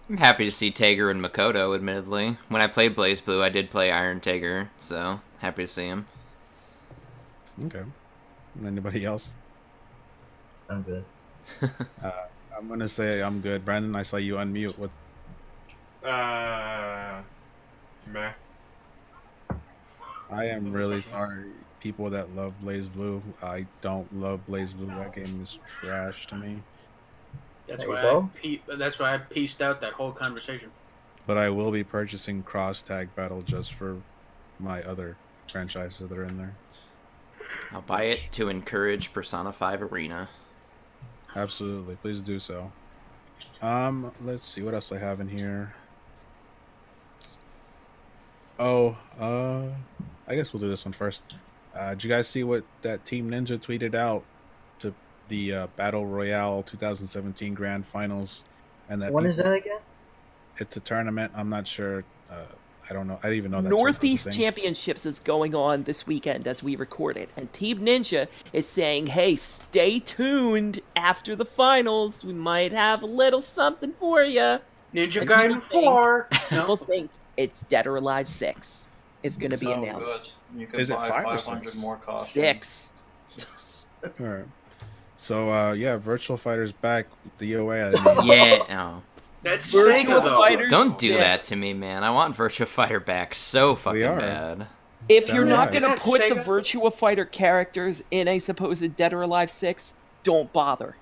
I'm happy to see Tager and Makoto, admittedly. When I played Blaze Blue, I did play Iron Tager, so happy to see him. Okay. Anybody else? I'm good. I'm gonna say I'm good. Brandon, I saw you unmute. What? Meh. I am really sorry, people that love Blaze Blue. I don't love Blaze Blue. That game is trash to me. That's There you why go. that's why I pieced out that whole conversation. But I will be purchasing Cross Tag Battle just for my other franchises that are in there. I'll buy it to encourage Persona 5 Arena. Absolutely, please do so. Let's see what else I have in here. Oh, I guess we'll do this one first. Did you guys see what that Team Ninja tweeted out to the Battle Royale 2017 Grand Finals? And that When is that again? It's a tournament. I'm not sure. I don't know. I didn't even know that tournament was a Northeast thing. Championships is going on this weekend as we record it, and Team Ninja is saying, hey, stay tuned after the finals. We might have a little something for you. Ninja And Gaiden people think- 4. People No. think it's Dead or Alive 6 is going to be So announced. good. You can Is it buy 5 or 500 6? more costumes. 6. All right. So yeah, Virtual Fighter's back. DOA. I mean, Yeah, no. That's Virtua Sega, though. Fighters. Don't do Yeah. that to me, man. I want Virtua Fighter back so fucking are. bad. If you're Damn not right. going to That's put the Sega. Virtua Fighter characters in a supposed Dead or Alive 6, don't bother.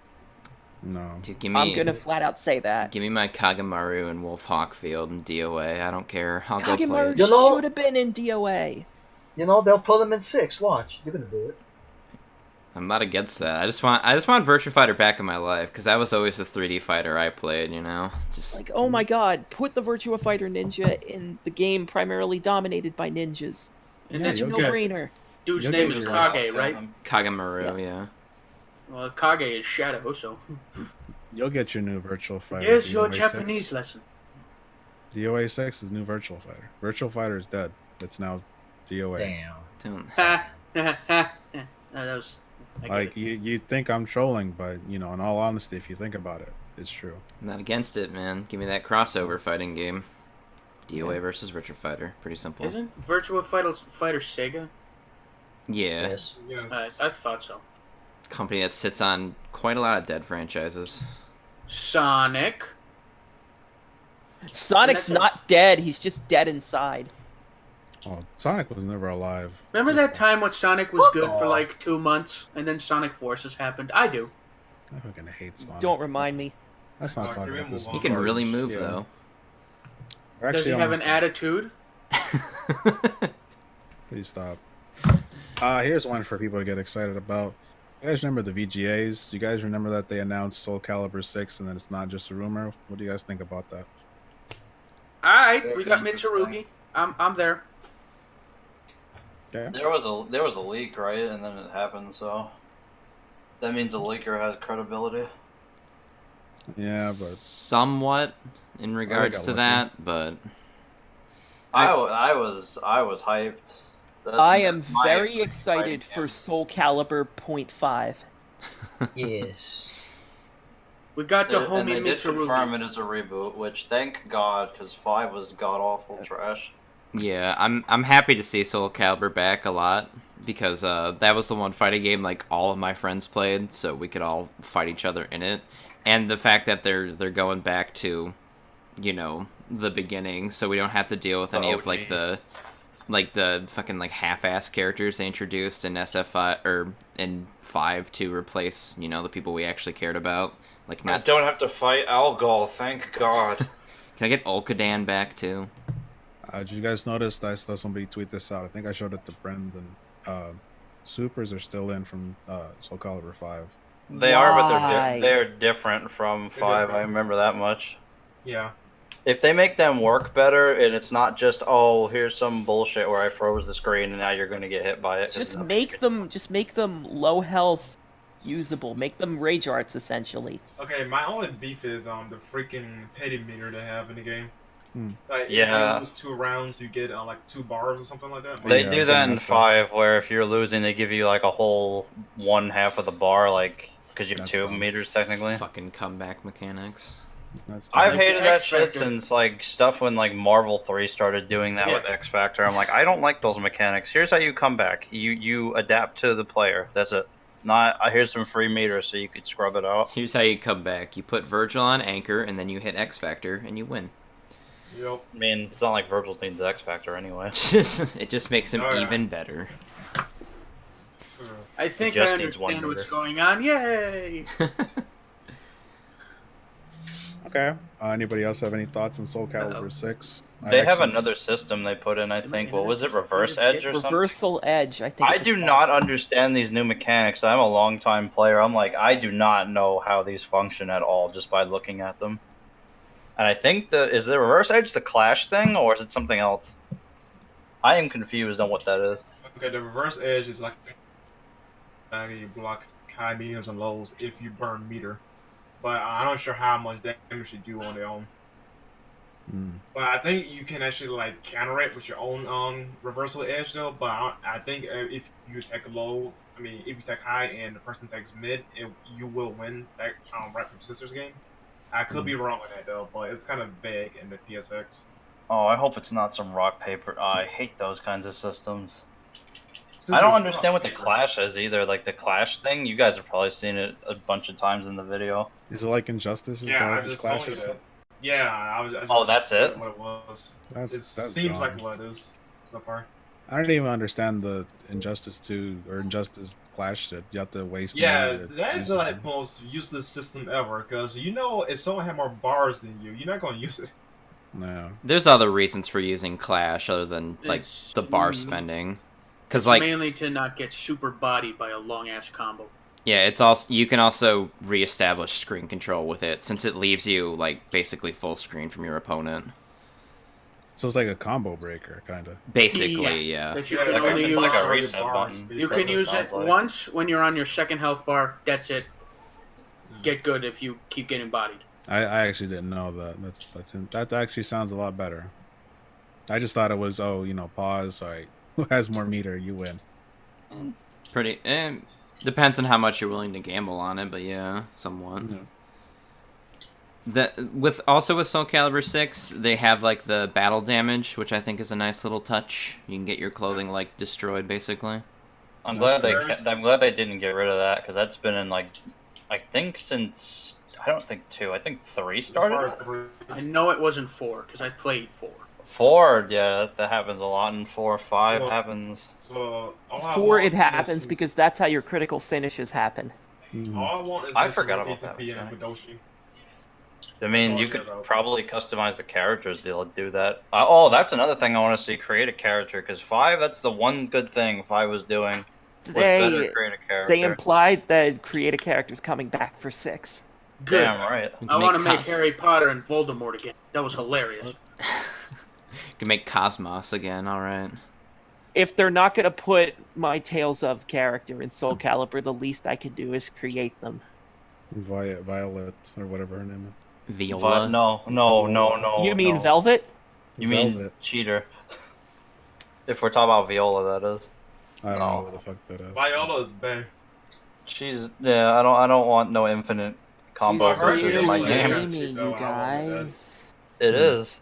no. Dude, give I'm me, going to flat out say that. give me my Kagamaru and Wolf Hawkfield and DOA. I don't care. I'll go play Kagemaru it. You know- should have been in DOA. You know, they'll put them in 6. Watch. You're gonna do it. I'm not against that. I just want Virtua Fighter back in my life because that was always the 3D fighter I played. You know, just Like, oh my god, put the Virtua Fighter ninja in the game primarily dominated by ninjas. It's Yeah, such a you'll get- no-brainer. Dude's You'll name get is your- Kage, right? Kagamaru. Yeah. Well, Kage is Shadow, so. You'll get your new Virtual Fighter. Here's your DOA 6. Japanese lesson. DOA 6 is new Virtual Fighter. Virtual Fighter is dead. It's now DOA. Damn. Don't. Ha, ha, ha. No, that was. I get Like it. you think I'm trolling, but you know, in all honesty, if you think about it, it's true. I'm not against it, man. Give me that crossover fighting game. DOA versus Virtua Fighter. Pretty simple. Isn't Virtua Fighter Sega? Yeah. Yes. Yes. I thought so. Company that sits on quite a lot of dead franchises. Sonic. Sonic's That's a- not dead, he's just dead inside. Oh, Sonic was never alive. Remember Just that time when Sonic was good for like 2 months, and then Sonic Forces happened? I do. I fucking hate Sonic. Don't remind me. Let's not Alright, talk can we about this. move He on? can really move Yeah. though. We're Does he actually have an almost- attitude? Please stop. Here's one for people to get excited about. You guys remember the VGAs? You guys remember that they announced Soul Calibur 6 and then it's not just a rumor? What do you guys think about that? All right, we got Mitsurugi. I'm there. Okay. There was a leak, right? And then it happened, so that means the leaker has credibility. Yeah, but somewhat in regards to that, but I was hyped. I am very excited for Soul Calibur .5. Yes. We got the And homie they did confirm Mitsurugi. it as a reboot, which thank God, because 5 was god awful trash. yeah, I'm happy to see Soul Calibur back a lot because that was the one fighting game like all of my friends played, so we could all fight each other in it. And the fact that they're going back to, you know, the beginning, so we don't have to deal with any of like the fucking like half-ass characters they introduced in SF5 or in 5 to replace, you know, the people we actually cared about. Like I don't have to fight Algol, thank God. Can I get Olkadan back too? did you guys notice? I saw somebody tweet this out. I think I showed it to Brendan. Supers are still in from Soul Calibur 5. They are, but they're different from 5. I remember that much. Yeah. If they make them work better, and it's not just, oh, here's some bullshit where I froze the screen and now you're going to get hit by it. Just make them low health, usable. Make them rage arts essentially. Okay, my only beef is the freaking petty meter they have in the game. Like, Yeah. if you lose 2 rounds, you get like 2 bars or something like that. They Yeah, do that in 5, where if you're losing, they give you like a whole 1/2 of the bar, like, because you have That's 2 dumb. meters technically. Fucking comeback mechanics. That's I've dumb. hated the that X shit Factor. since like stuff when like Marvel 3 started doing that with X Factor. I'm like, I don't like those mechanics. Here's how you come back. You adapt to the player. That's it. Not here's some free meters so you could scrub it out. Here's how you come back. You put Virgil on anchor, and then you hit X Factor, and you win. Yep. I mean, it's not like Virgil needs X Factor anyway. It just makes him Oh, yeah. even better. I think Just I needs one understand what's meter. going on. Yay! Okay. Anybody else have any thoughts on Soul Calibur 6? They have another system they put in, I think. What was it? Reverse Edge or something? Reversal Edge, I think. I do not understand these new mechanics. I'm a long-time player. I'm like, I do not know how these function at all just by looking at them. And I think is the Reverse Edge the Clash thing, or is it something else? I am confused on what that is. Okay, the reverse edge is like you block high, mediums, and lows if you burn meter. But I'm not sure how much damage you do on their own. But I think you can actually like counter it with your own reversal edge though. But I think if you attack low, if you attack high and the person takes mid, you will win that Rock Paper Scissors game. I could be wrong with that though, but it's kind of vague in the PSX. Oh, I hope it's not some rock paper. I hate those kinds of systems. I don't understand what the Clash is either. Like the Clash thing, you guys have probably seen it a bunch of times in the video. Is it like Injustice? Yeah, I just told you that. Yeah, I just Oh, that's it? What it was. That's Seems dumb. like what it is so far. I don't even understand the Injustice 2 or Injustice Clash shit. You have to waste. Yeah, money to that use is it. like most useless system ever. Because if someone had more bars than you, you're not going to use it. No. There's other reasons for using Clash other than like It's- the bar mm. spending, because like Mainly to not get super bodied by a long ass combo. yeah, it's also you can also reestablish screen control with it since it leaves you like basically full screen from your opponent. So it's like a combo breaker, kind of. Basically, yeah. That you Yeah, can like only it's use. like a Sorry, reset bars, button. basically. You can use it Sounds like. once when you're on your second health bar. That's it. Get good if you keep getting bodied. I actually didn't know that. That actually sounds a lot better. I just thought it was pause. Sorry, who has more meter? You win. Pretty. Depends on how much you're willing to gamble on it, but yeah, somewhat. Yeah. With Soul Calibur 6, they have like the battle damage, which I think is a nice little touch. You can get your clothing like destroyed, basically. I'm glad That's I'm glad they didn't get rid of that because that's been in like I think since I don't think 2, I think 3 started. I know it wasn't 4 because I played 4. 4, yeah, that happens a lot in 4. 5 Well, happens. So, all I 4 want it happens is- because that's how your critical finishes happen. all I want is I basically forgot it about to that be in a mechanic. Fudoshi. I mean, all you I could care about. probably customize the characters to do that. Oh, that's another thing I want to see. Create a character because 5. That's the one good thing 5 was doing. What's better, They create a character? they implied that create a character's coming back for 6. Good. Damn right. I want to make Harry Potter and Voldemort again. That was hilarious. You can make Cosmos again. All right. If they're not going to put my Tales of character in Soul Calibur, the least I can do is create them. Violet or whatever her name is. Viola. No. You mean no. Velvet? You mean Velvet. cheater? If we're talking about Viola, that is. I don't know what the fuck that is. Viola's bad. She's I don't want no infinite combos She's in my really game. Amy, you guys. It is.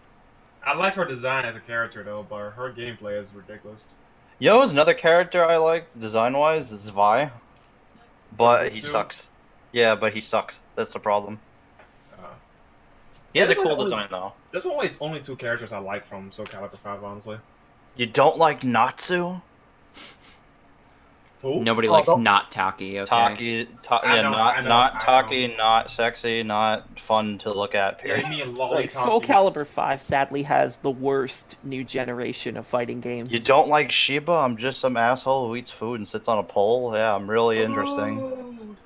I like her design as a character though, but her gameplay is ridiculous. Yo, is another character I like design wise is Vi, but he Too? sucks. Yeah, but he sucks. That's the problem. He has a There's cool only- design though. There's only 2 characters I like from Soul Calibur 5, honestly. You don't like Natsu? Who? Nobody Oh, likes don't- not Taki. Okay. Taki, I yeah, know, not I Taki, not sexy, not fun to look at. Yeah, Period. me and Lolly Like, Soul Calibur 5 sadly has the worst new generation of fighting games. You don't like Shiba? I'm just some asshole who eats food and sits on a pole. Yeah, I'm really interesting.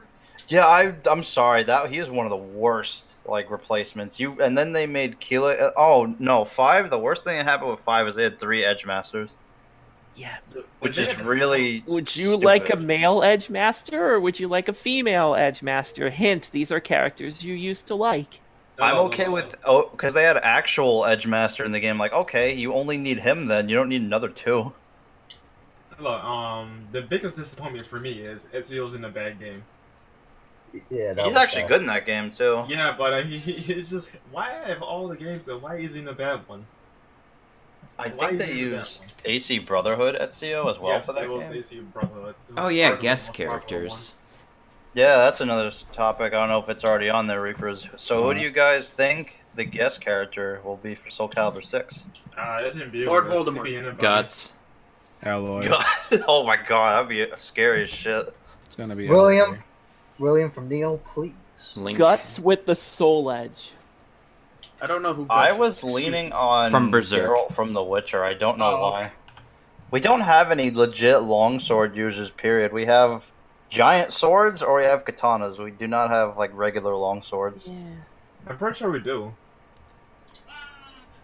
Yeah, I'm sorry. That he is one of the worst like replacements. And then they made Keela. Oh no, 5. The worst thing that happened with 5 is they had 3 Edge Masters, Yeah. which is really. Would you stupid. like a male Edge Master or would you like a female Edge Master? Hint, these are characters you used to like. I'm okay with because they had actual Edge Master in the game. Like, okay, you only need him then. You don't need another 2. Look, the biggest disappointment for me is Ezio's in a bad game. Yeah, that He's was actually sad. good in that game too. Yeah, but he's just why of all the games though? Why is he in a bad one? I Why think is they he in that used one? AC Brotherhood Ezio as well Yes, for that it was game. AC Brotherhood. It was Oh yeah, part of the guest most popular characters. Yeah, that's another topic. I don't know if it's already on there, Reapers. So, who do you guys think the guest character will be for Soul Calibur 6? one. It's in view. Lord It could Voldemort. be anybody. Guts. Alloy. Oh my god, that'd be scary as shit. It's gonna be William? Alloy. William from Neo, please. Link. Guts with the Soul Edge. I don't know who. I Guts was is. leaning on From Berserk. Geralt from The Witcher. I don't know Oh, why. okay. We don't have any legit longsword users, period. We have giant swords or we have katanas. We do not have like regular longswords. Yeah. I'm pretty sure we do.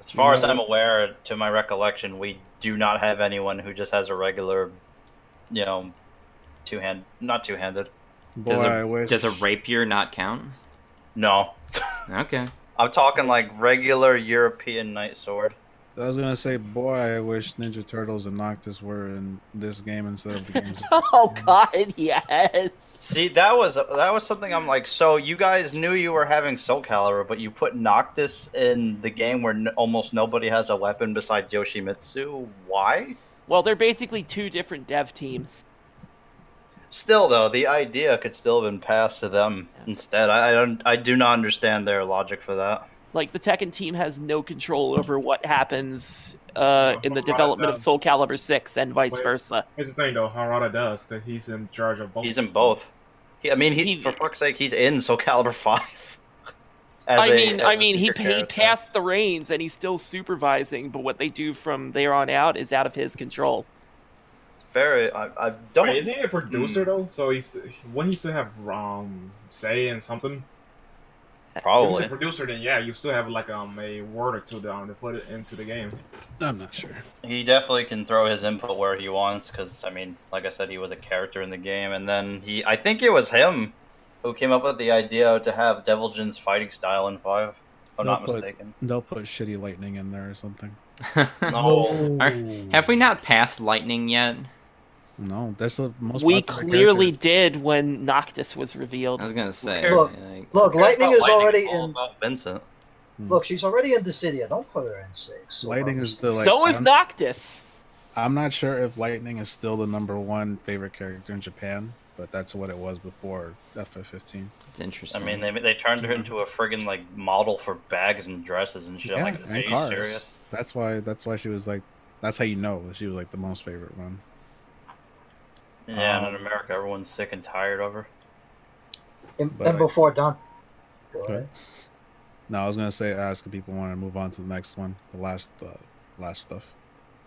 As far as No. I'm aware, to my recollection, we do not have anyone who just has a regular, not two-handed. Boy, I wish. Does a rapier not count? No. Okay. I'm talking like regular European knight sword. I was gonna say, boy, I wish Ninja Turtles and Noctis were in this game instead of the games. Oh god, yes. See, that was something I'm like, so you guys knew you were having Soul Calibur, but you put Noctis in the game where almost nobody has a weapon besides Yoshimitsu. Why? Well, they're basically 2 different dev teams. Still, though, the idea could still have been passed to them instead. I do not understand their logic for that. Like, the Tekken team has no control over what happens in the development of Soul Calibur 6 and vice versa. Here's the thing though, Harada does because he's in charge of both. He's in both. For fuck's sake, he's in Soul Calibur 5. He passed the reins and he's still supervising, but what they do from there on out is out of his control. I don't. Wait, isn't he a producer though? So wouldn't he still have say in something? If Probably. he's a producer, then yeah, you still have like a word or two down to put it into the game. I'm not sure. He definitely can throw his input where he wants, because, like I said, he was a character in the game, and then I think it was him who came up with the idea to have Devil Jin's fighting style in 5, if I'm not mistaken. They'll put shitty lightning in there or something. No. Have we not passed lightning yet? No, that's the most. We popular clearly character. did when Noctis was revealed. I was gonna say. Look, look, Lightning is already all in. about Vincent. Look, she's already in Dissidia. Don't put her in 6. Lightning is the like. So is I'm- Noctis. I'm not sure if Lightning is still the #1 favorite character in Japan, but that's what it was before FF15. It's interesting. They turned her into a friggin' like model for bags and dresses and shit. Yeah, Like, are and you cars. serious? That's why she was like. That's how you know that she was like the most favorite one. Yeah, and in America, everyone's sick and tired of her. And But- before Don. Go Good. ahead. No, I was gonna say ask if people want to move on to the next one, the last stuff.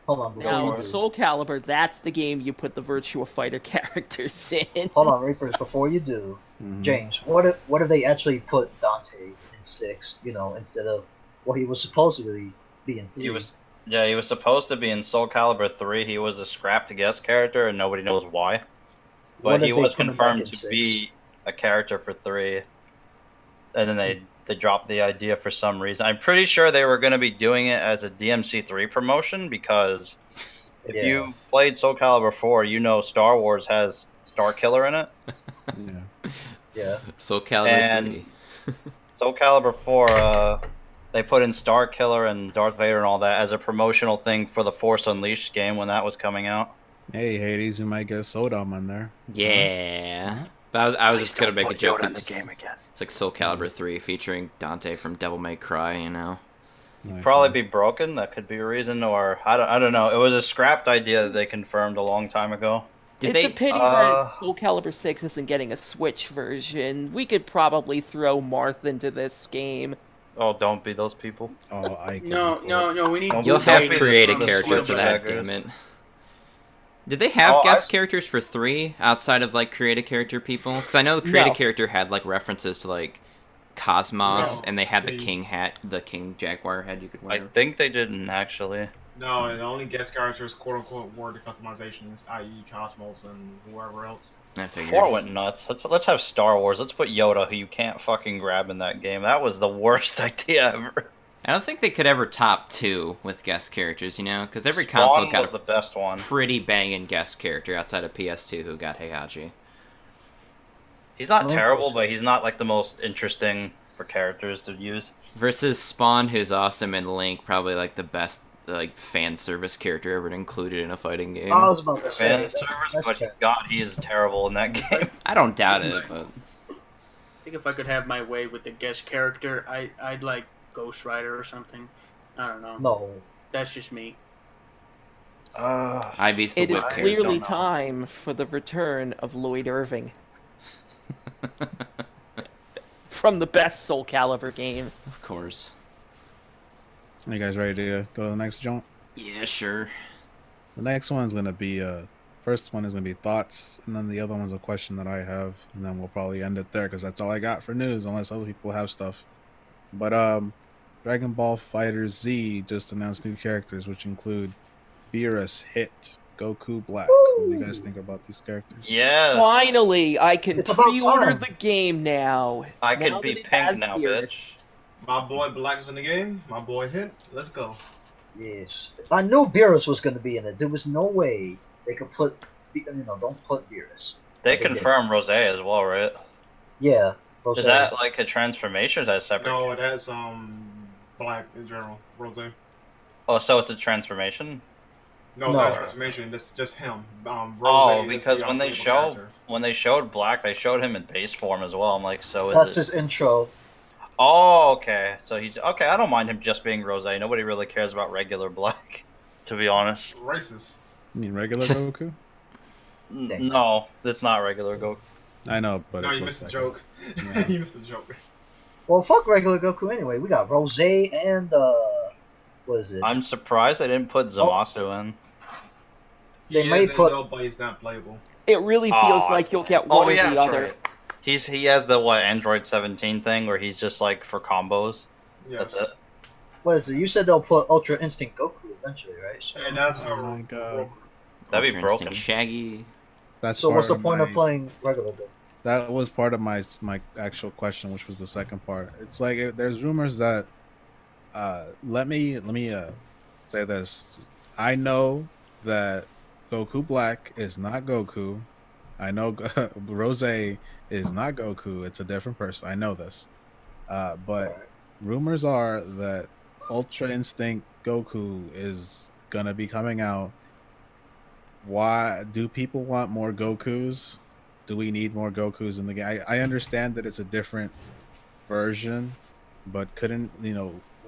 Hold on, before Now, you do. Soul Calibur, that's the game you put the Virtua Fighter characters in. Hold on, Reapers. Before you do, James, what if they actually put Dante in 6? You know, instead of what he was supposedly be in 3. He was supposed to be in Soul Calibur 3. He was a scrapped guest character, and nobody knows why. But he was confirmed to be a character for 3. And then they dropped the idea for some reason. I'm pretty sure they were going to be doing it as a DMC3 promotion, because if you played Soul Calibur 4, you know Star Wars has Star Killer in it. Yeah. Soul Calibur 3. Soul Calibur 4, they put in Star Killer and Darth Vader and all that as a promotional thing for the Force Unleashed game when that was coming out. Hey, Hades, you might get Sodom on there. Yeah. But I was just going to make a joke. In the game again. It's like Soul Calibur 3 featuring Dante from Devil May Cry, you know? Probably be broken. That could be a reason, or I don't know. It was a scrapped idea that they confirmed a long time ago. It's a pity that Soul Calibur 6 isn't getting a Switch version. We could probably throw Marth into this game. Oh, don't be those people. Oh, No, we need... You'll have to create a character for that, damn it. Did they have guest characters for 3 outside of, like, create a character people? Because I know the create a character had, like, references to, like, Cosmos, and they had the king hat, the king jaguar head you could wear. I think they didn't, actually. No, the only guest characters, quote unquote, were the customizations, i.e., Cosmos and whoever else. I figured. 4 went nuts. Let's have Star Wars. Let's put Yoda, who you can't fucking grab in that game. That was the worst idea ever. I don't think they could ever top 2 with guest characters, you know? Because every console got the best one. Pretty banging guest character outside of PS2 who got Heihachi. He's not terrible, but he's not like the most interesting for characters to use. Versus Spawn, who's awesome, and Link, probably like the best like fan service character ever included in a fighting game. I was about to say, fan service, but God, he is terrible in that game. I don't doubt it, but I think if I could have my way with the guest character, I'd like Ghost Rider or something. I don't know. No. That's just me. Ivy's the It is whip clearly time for the return of Lloyd Irving. From the best Soul Calibur game. Of course. Are you guys ready to go to the next jump? Yeah, sure. The next one's going to be, first one is going to be thoughts, and then the other one's a question that I have, and then we'll probably end it there, because that's all I got for news, unless other people have stuff. But, Dragon Ball Fighter Z just announced new characters, which include Beerus, Hit, Goku Black. What do you guys think about these characters? Yeah. Finally, I can pre-order the game now. I could be pink now, bitch. My boy Black is in the game. My boy Hit. Let's go. Yes. I knew Beerus was going to be in it. There was no way they could put, don't put Beerus. They confirmed Rose as well, right? Yeah. Rose. Is that like a transformation, or is that separate? No, that's Black in general. Rose. Oh, so it's a transformation? No, not a transformation. It's just him. Rose because when they showed Black, they showed him in base form as well. I'm like, so is that's his intro. Oh, okay. So he's okay. I don't mind him just being Rose. Nobody really cares about regular Black, to be honest. Racist. You mean regular Goku? No, it's not regular Goku. I know, but no, you missed the joke. Yeah. You missed the joke. Well, fuck regular Goku anyway. We got Rose and what is it? I'm surprised they didn't put Zamasu in. They may put, but he's not playable. It really feels like you'll get one or the other. Right. He has the Android 17 thing where he's just like for combos. Yes. That's it. What is it? You said they'll put Ultra Instinct Goku eventually, right? So, and that's oh my god. That'd be broken. Shaggy. That's so what's the point of playing regular Goku? That was part of my actual question, which was the second part. It's like there's rumors that let me say this. I know that Goku Black is not Goku. I know Rose is not Goku. It's a different person. I know this. But rumors are that Ultra Instinct Goku is going to be coming out. Why do people want more Gokus? Do we need more Gokus in the game? I understand that it's a different version, but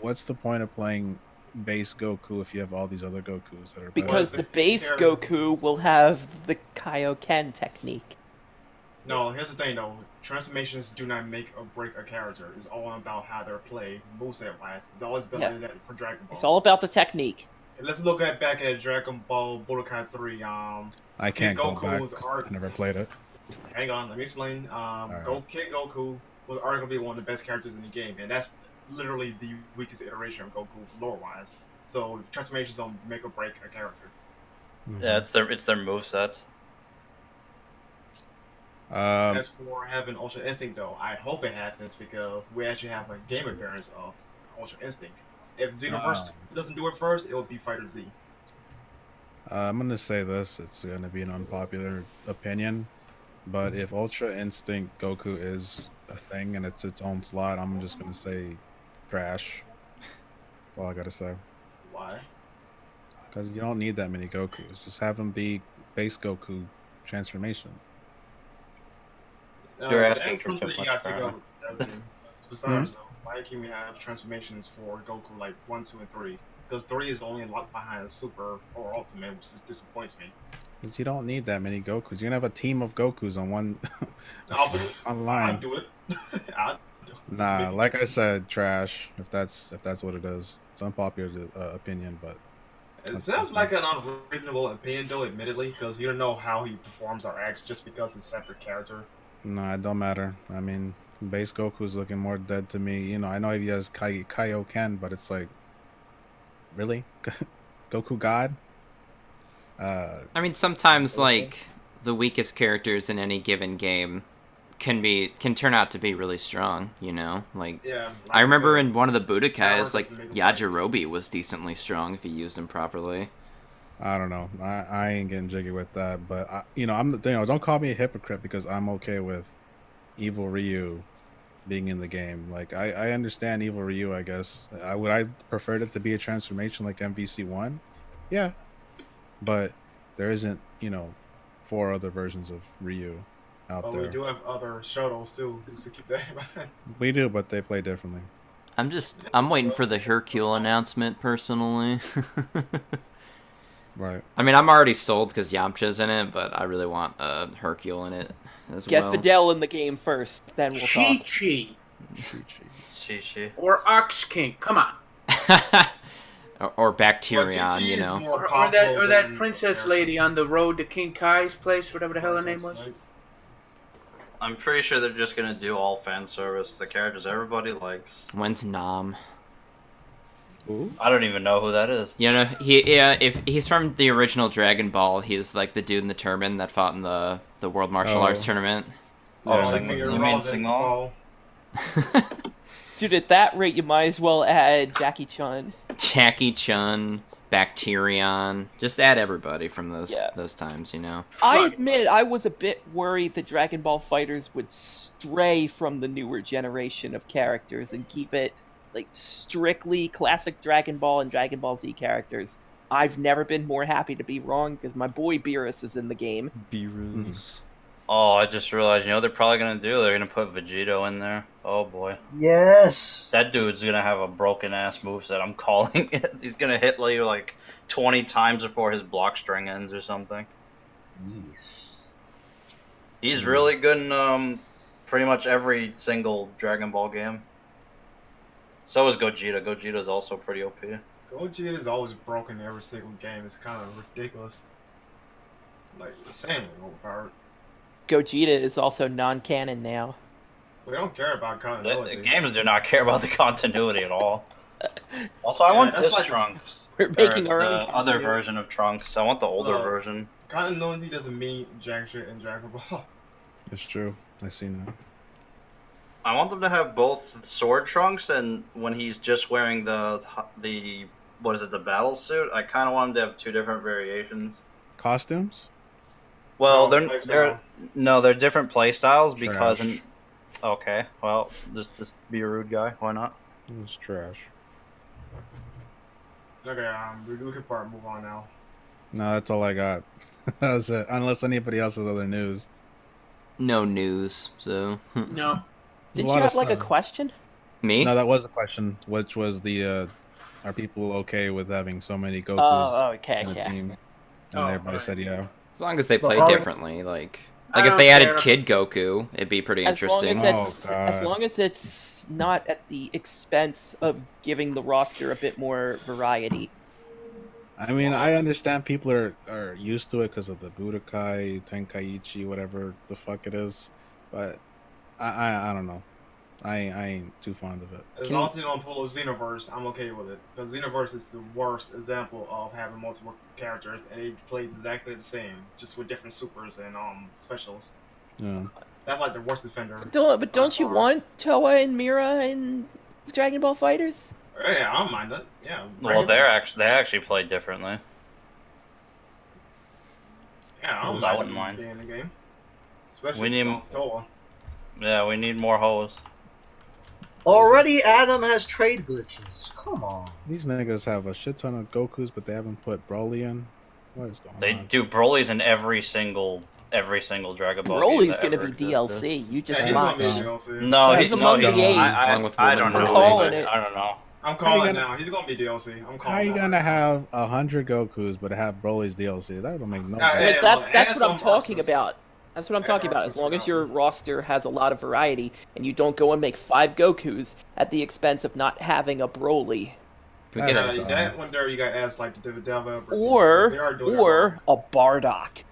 what's the point of playing base Goku if you have all these other Gokus that are better? Because the base Goku will have the Kaioken technique. No, here's the thing though. Transformations do not make or break a character. It's all about how they're played. Moveset wise. It's always been like that for Dragon Ball. It's all about the technique. let's look back at Dragon Ball Budokai 3. I can't go back. Goku's 'cause arc. I never played it. Hang on, let me explain. Kid Goku was arguably one of the best characters in the game, and that's literally the weakest iteration of Goku lore-wise. So transformations don't make or break a character. Yeah, it's their moveset. As for having Ultra Instinct, though, I hope it happens because we actually have a game appearance of Ultra Instinct. If Xenoverse 2 doesn't do it first, it will be Fighter Z. I'm gonna say this. It's gonna be an unpopular opinion, but if Ultra Instinct Goku is a thing and it's its own slot, I'm just gonna say trash. That's all I gotta say. Why? Because you don't need that many Gokus. Just have them be base Goku transformation. You're asking that's for something too you much, gotta take bro. out. Besides, though, why can we have transformations for Goku like 1, 2, and 3? Because 3 is only locked behind Super or Ultimate, which just disappoints me. Because you don't need that many Gokus. You're gonna have a team of Gokus on one online. I'll do it. I'll do it. Nah, like I said, trash. If that's what it is, it's unpopular opinion, but it sounds like an unreasonable opinion, though. Admittedly, because you don't know how he performs or acts just because it's a separate character. nah, it don't matter. I mean, base Goku's looking more dead to me. You know, I know he has Kaioken, but it's like, really, Goku God. I mean, sometimes like the weakest characters in any given game can turn out to be really strong. You know, like Yeah, I remember said, in one of the Budokais, like doesn't make a Yajirobe was decently strong if you used him properly. I don't know. I ain't getting jiggy with that, but don't call me a hypocrite because I'm okay with Evil Ryu being in the game. Like I understand Evil Ryu, I guess. Would I prefer it to be a transformation like MVC1? Yeah. But there isn't, 4 other versions of Ryu out But there. we do have other Shotos too, just to keep that in mind. We do, but they play differently. I'm waiting for the Hercule announcement personally. Right. I mean, I'm already sold because Yamcha's in it, but I really want Hercule in it as Get well. Fidel in the game first, then we'll talk. Chi-Chi. Chi-Chi. Or Ox King. Come on. or Bacterion, Chi-Chi you is know. more Or possible that than princess characters. lady on the road to King Kai's place, whatever the hell her name was. Like, I'm pretty sure they're just gonna do all fan service. The characters everybody likes. When's Nam? Ooh. I don't even know who that is. You know, if he's from the original Dragon Ball, he's like the dude in the turban that fought in the World Martial Arts tournament. Oh, Yeah. you mean Sing-Long? Dude, at that rate, you might as well add Jackie Chun. Jackie Chun, Bacterion, just add everybody from those times, you know. I admit, I was a bit worried that Dragon Ball Fighters would stray from the newer generation of characters and keep it like strictly classic Dragon Ball and Dragon Ball Z characters. I've never been more happy to be wrong because my boy Beerus is in the game. Beerus. Oh, I just realized, you know what they're probably gonna do? They're gonna put Vegito in there. Oh boy. Yes. That dude's gonna have a broken ass moveset, I'm calling it. He's gonna hit you like 20 times before his block string ends or something. Yes. He's really good in pretty much every single Dragon Ball game. So is Gogeta. Gogeta's also pretty OP. Gogeta is always broken in every single game. It's kind of ridiculous. Like, insanely overpowered. Gogeta is also non-canon now. We don't care about The continuity. games do not care about the continuity at all. Also, I want that's this like- Trunks. We're making Or our own the other continuity. version of Trunks. I want the older Look. version. Continuity doesn't mean jack shit in Dragon Ball. It's true. I seen that. I want them to have both sword Trunks and when he's just wearing the what is it, the battle suit. I kind of want him to have 2 different variations. Costumes? Well, No, they're different play styles because. Trash. Okay, well, just be a rude guy. Why not? It's trash. Okay, we can probably move on now. No, that's all I got. That was it. Unless anybody else has other news. No news, so No. Did a you lot have of like a stuff. question? me. No, that was a question, which was the are people okay with having so many Gokus Oh, okay, in a yeah. team? And Oh, everybody alright. said yeah. As long as they Well, play I- differently, like I if don't they added care. Kid Goku, it'd be pretty interesting. As long as it's not at the expense of giving the roster a bit more variety. I mean, I understand people are used to it because of the Budokai, Tenkaichi, whatever the fuck it is, but I don't know. I ain't too fond of it. As long as they don't pull a Xenoverse, I'm okay with it. Because Xenoverse is the worst example of having multiple characters, and they play exactly the same, just with different supers and specials. Yeah. That's like the worst offender. But don't you want Toa and Mira in Dragon Ball Fighters? Yeah, I don't mind that. Yeah. Well, they actually play differently. Yeah, I wouldn't mind being in the game. Especially we need Toa. Yeah, we need more hoes. Already, Adam has trade glitches. Come on. These niggas have a shit ton of Gokus, but they haven't put Broly in. What is going on? They do Broly's in every single Dragon Ball. Broly's gonna be DLC. You just mocked. No, he's among the eight. I don't know. I'm calling it. I don't know. I'm calling it now. He's gonna be DLC. I'm calling. How are you gonna have 100 Gokus but have Broly's DLC? That don't make no sense. Like that's what I'm talking about. That's what I'm talking about. As long as your roster has a lot of variety and you don't go and make 5 Gokus at the expense of not having a Broly. That one there you got asked like the developers. Or a Bardock.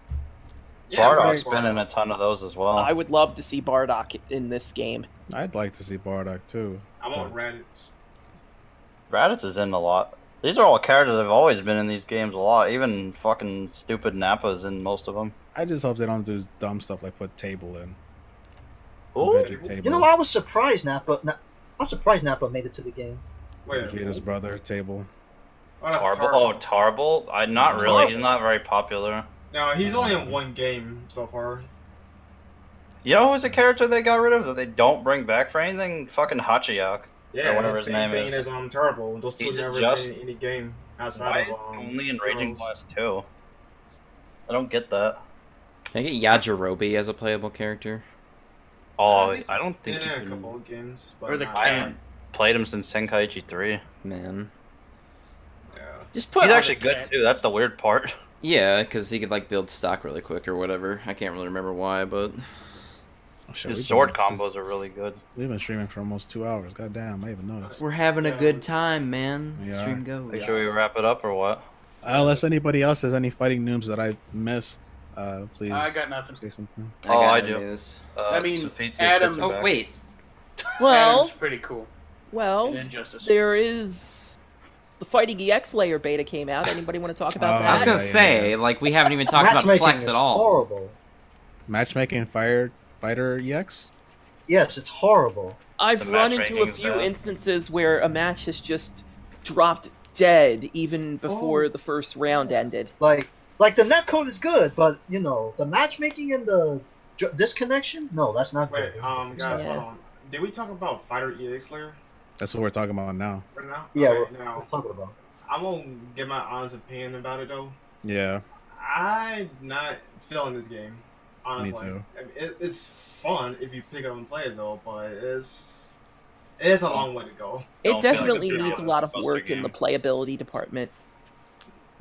Yeah, Bardock's been in a ton of those as well. I would love to see Bardock in this game. I'd like to see Bardock too. I want Raditz. Raditz is in a lot. These are all characters that have always been in these games a lot. Even fucking stupid Nappa's in most of them. I just hope they don't do dumb stuff like put Table in. You know, I was surprised Nappa. I'm surprised Nappa made it to the game. Vegeta's brother, Table. Tarble? Not really. He's not very popular. No, he's only in one game so far. You know who's a character they got rid of that they don't bring back for anything? Fucking Hachiyak. Yeah, or whatever his name is. Is Turbo. Those two never been in any game outside of only in Raging Blast 2. I don't get that. Can I get Yajirobe as a playable character? Oh, I don't think he a couple of games. But or the I haven't played him since Tenkaichi 3. Man. Yeah. Just put. He's actually good too. That's the weird part. Yeah, because he could like build stock really quick or whatever. I can't really remember why, but his sword combos are really good. We've been streaming for almost 2 hours. God damn, I even noticed. We're having a good time, man. We Stream are. goes. Should we wrap it up or what? Unless anybody else has any fighting news that I missed, please. I got nothing. Say something. I do. News. I mean, Adam. Oh wait. Well, Adam's pretty cool. Well, Injustice. there is the Fighting EX Layer beta came out. Anybody want to talk about that? I was gonna say, like, we haven't even talked about Flex at all. Horrible. Matchmaking Fighter EX? Yes, it's horrible. I've run into a few instances where a match has just dropped dead even before the first round ended. Like the netcode is good, but you know the matchmaking and the disconnection. No, that's not good. Guys, hold on. Did we talk about Fighter EX Layer? That's what we're talking about now. Right now? Yeah, okay, we're talking about. I won't give my honest opinion about it though. Yeah. I'm not feeling this game. Honestly, Me too. I mean, it's fun if you pick it up and play it though, but it's a long way to go. It definitely needs a lot of work in the playability department.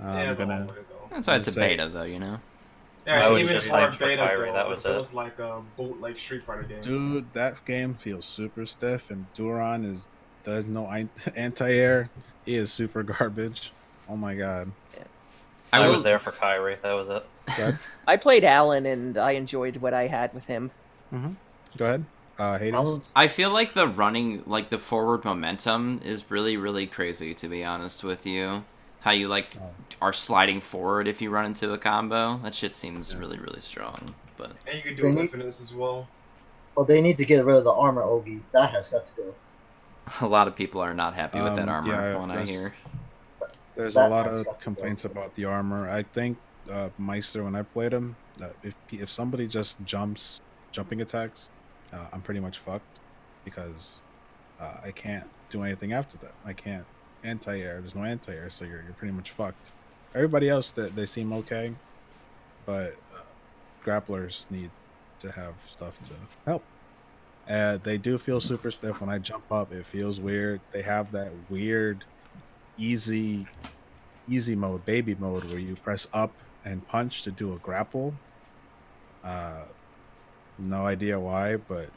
It's a long way to go. That's why it's a beta, though, you know. Yeah, even for beta, Kyrie, that was it feels like a boot like Street Fighter game. Dude, that game feels super stiff, and Duran does no anti-air. He is super garbage. Oh my god. I was there for Kyrie. That was it. I played Alan, and I enjoyed what I had with him. Go ahead. Hades? I feel like the running, like the forward momentum is really, really crazy, to be honest with you. How you, like, are sliding forward if you run into a combo. That shit seems really, really strong. But and you can do infinites as well. Well, they need to get rid of the armor, Ogi. That has got to go. A lot of people are not happy with that armor, I hear. There's a lot of complaints about the armor. I think Meister, when I played him, if somebody just jumping attacks, I'm pretty much fucked because I can't do anything after that. I can't anti-air. There's no anti-air, so you're pretty much fucked. Everybody else, they seem okay, but grapplers need to have stuff to help. They do feel super stiff when I jump up. It feels weird. They have that weird easy mode, baby mode, where you press up and punch to do a grapple. No idea why, but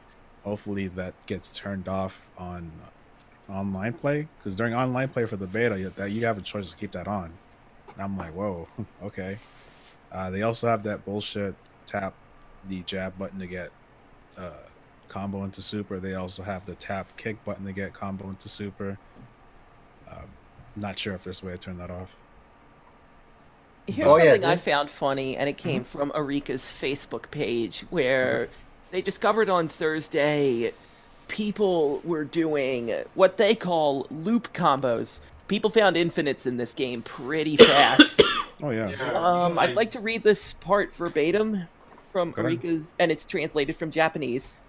hopefully that gets turned off on online play, because during online play for the beta, that you have a choice to keep that on. And I'm like, whoa, okay. They also have that bullshit tap the jab button to get combo into super. They also have the tap kick button to get combo into super. Not sure if there's a way to turn that off. Here's something I found funny, and it came from Arika's Facebook page, where they discovered on Thursday people were doing what they call loop combos. People found infinites in this game pretty fast. Oh, yeah. I'd like to read this part verbatim from Arika's, and it's translated from Japanese.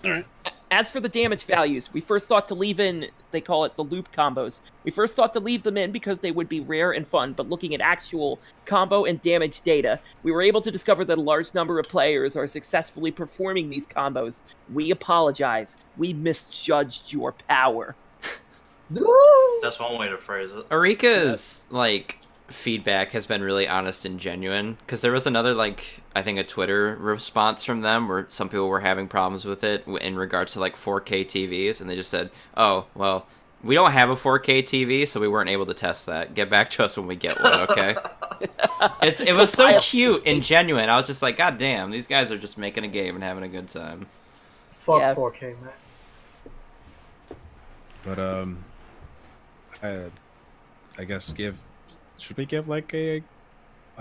All right. As for the damage values, we first thought to leave in, they call it the loop combos. We first thought to leave them in because they would be rare and fun, but looking at actual combo and damage data, we were able to discover that a large number of players are successfully performing these combos. We apologize. We misjudged your power. That's one way to phrase it. Arika's, feedback has been really honest and genuine, because there was another, I think a Twitter response from them where some people were having problems with it in regards to, 4K TVs, and they just said, oh, well, we don't have a 4K TV, so we weren't able to test that. Get back to us when we get one, okay? It was so cute and genuine. I was just like, God damn, these guys are just making a game and having a good time. Fuck 4K, man. But, I guess should we give a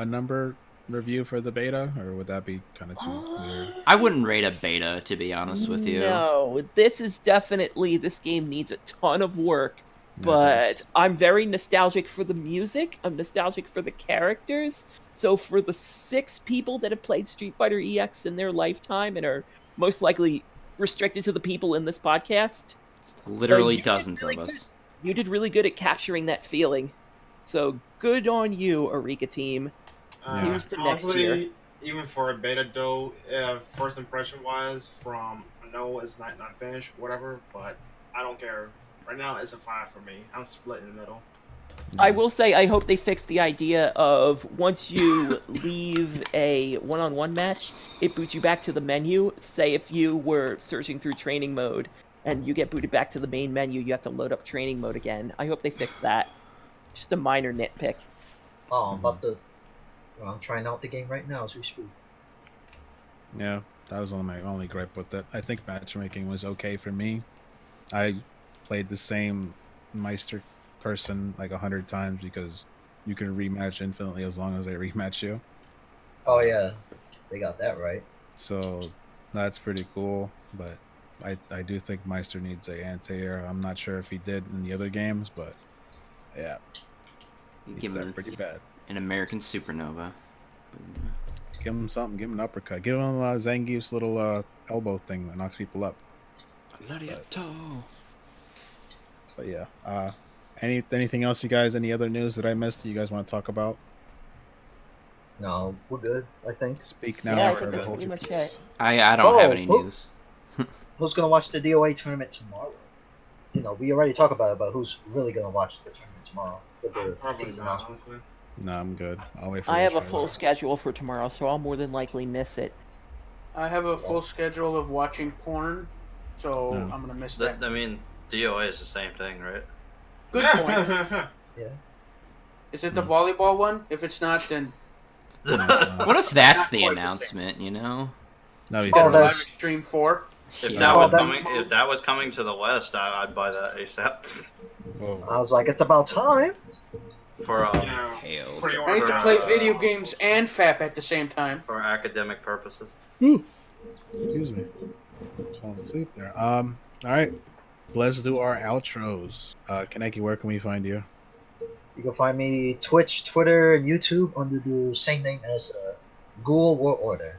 number review for the beta, or would that be kind of too weird? I wouldn't rate a beta, to be honest with you. No, this game needs a ton of work, but I'm very nostalgic for the music. I'm nostalgic for the characters. So for the 6 people that have played Street Fighter EX in their lifetime and are most likely restricted to the people in this podcast, literally dozens of us. You did really good at capturing that feeling. So good on you, Arika team. Here's to next year. Even for a beta though, first impression wise, I know it's not finished, whatever, but I don't care. Right now, it's a 5 for me. I'm split in the middle. I will say, I hope they fix the idea of once you leave a one-on-one match, it boots you back to the menu. Say if you were searching through training mode and you get booted back to the main menu, you have to load up training mode again. I hope they fix that. Just a minor nitpick. Oh, I'm trying out the game right now as we speak. Yeah, that was my only gripe with it. I think matchmaking was okay for me. I played the same Meister person 100 times because you can rematch infinitely as long as they rematch you. Oh yeah, they got that right. So that's pretty cool, but I do think Meister needs a anti-air. I'm not sure if he did in the other games, but yeah, give him pretty bad. An American supernova. Give him something. Give him an uppercut. Give him Zangief's little elbow thing that knocks people up. But yeah. Anything else, you guys? Any other news that I missed that you guys want to talk about? No, we're good. I think. Speak now. Yeah, I think that's pretty much it. I don't have any news. Who's gonna watch the DOA tournament tomorrow? We already talked about it, but who's really gonna watch the tournament tomorrow? Probably not, honestly. No, I'm good. I'll wait for I have a full schedule for tomorrow, so I'll more than likely miss it. I have a full schedule of watching porn, so I'm gonna miss that. I mean, DOA is the same thing, right? Good point. Yeah. Is it the volleyball one? If it's not, then What if that's Not the quite the announcement, you know? No, you Oh, don't. Live that's Extreme 4. If Yeah. that was coming to the West, I'd buy that ASAP. Whoa. I was like, it's about time. For Hail. Pretty I need to play video games and FAP at the same time. for academic purposes. Excuse me. Just falling asleep there. All right. Let's do our outros. Kaneki, where can we find you? You can find me Twitch, Twitter, and YouTube under the same name as Google War Order.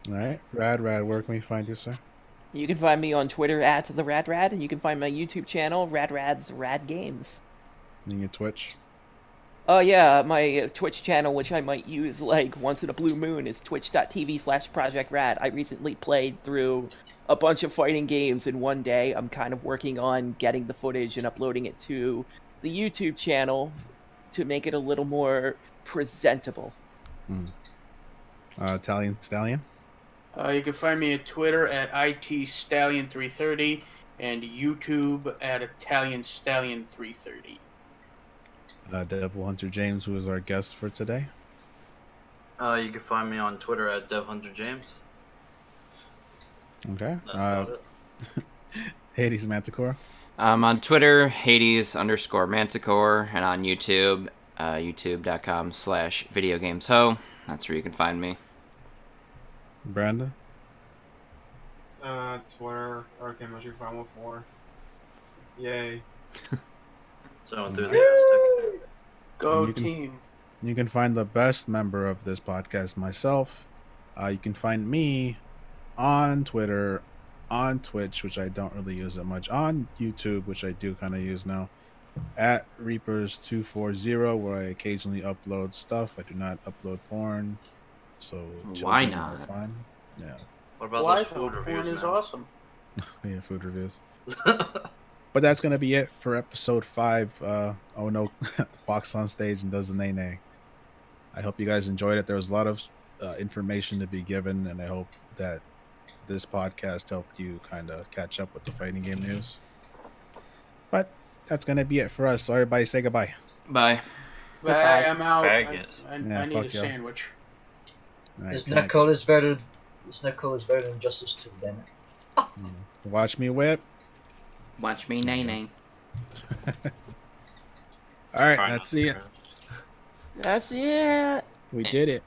All right. Rad, where can we find you, sir? You can find me on Twitter @TheRadRad, and you can find my YouTube channel, RadRad's Rad Games. And your Twitch. Oh yeah, my Twitch channel, which I might use once in a blue moon, is twitch.tv/ProjectRad. I recently played through a bunch of fighting games in one day. I'm kind of working on getting the footage and uploading it to the YouTube channel to make it a little more presentable. Italian Stallion. You can find me at Twitter at ITStallion330 and YouTube at ItalianStallion330. Devil Hunter James, who is our guest for today. You can find me on Twitter at DevHunterJames. Okay. That's about it. Hades Manticore. I'm on Twitter, Hades_Manticore, and on YouTube, youtube.com/videogamesho. That's where you can find me. Brandon. Twitter, RKMG514. Yay. So enthusiastic. Go You can- team. You can find the best member of this podcast, myself. You can find me on Twitter, on Twitch, which I don't really use that much, on YouTube, which I do kind of use now, at Reapers240, where I occasionally upload stuff. I do not upload porn, so Why children are not? fine. Yeah, What about Why those food porn reviews, is man? awesome. yeah, food reviews. But that's gonna be it for episode 5. Oh no, walks on stage and does the nay. I hope you guys enjoyed it. There was a lot of information to be given, and I hope that this podcast helped you kind of catch up with the fighting game news. But that's gonna be it for us. So everybody, say goodbye. Bye. Bye, I'm out. Faggot. I Yeah, need fuck a yeah. sandwich. All right, This good night. netcode is better. This netcode is better than Justice 2. Damn it. Watch me whip. Watch me nay. All right, Try that's not to it. cry. That's it. We did it.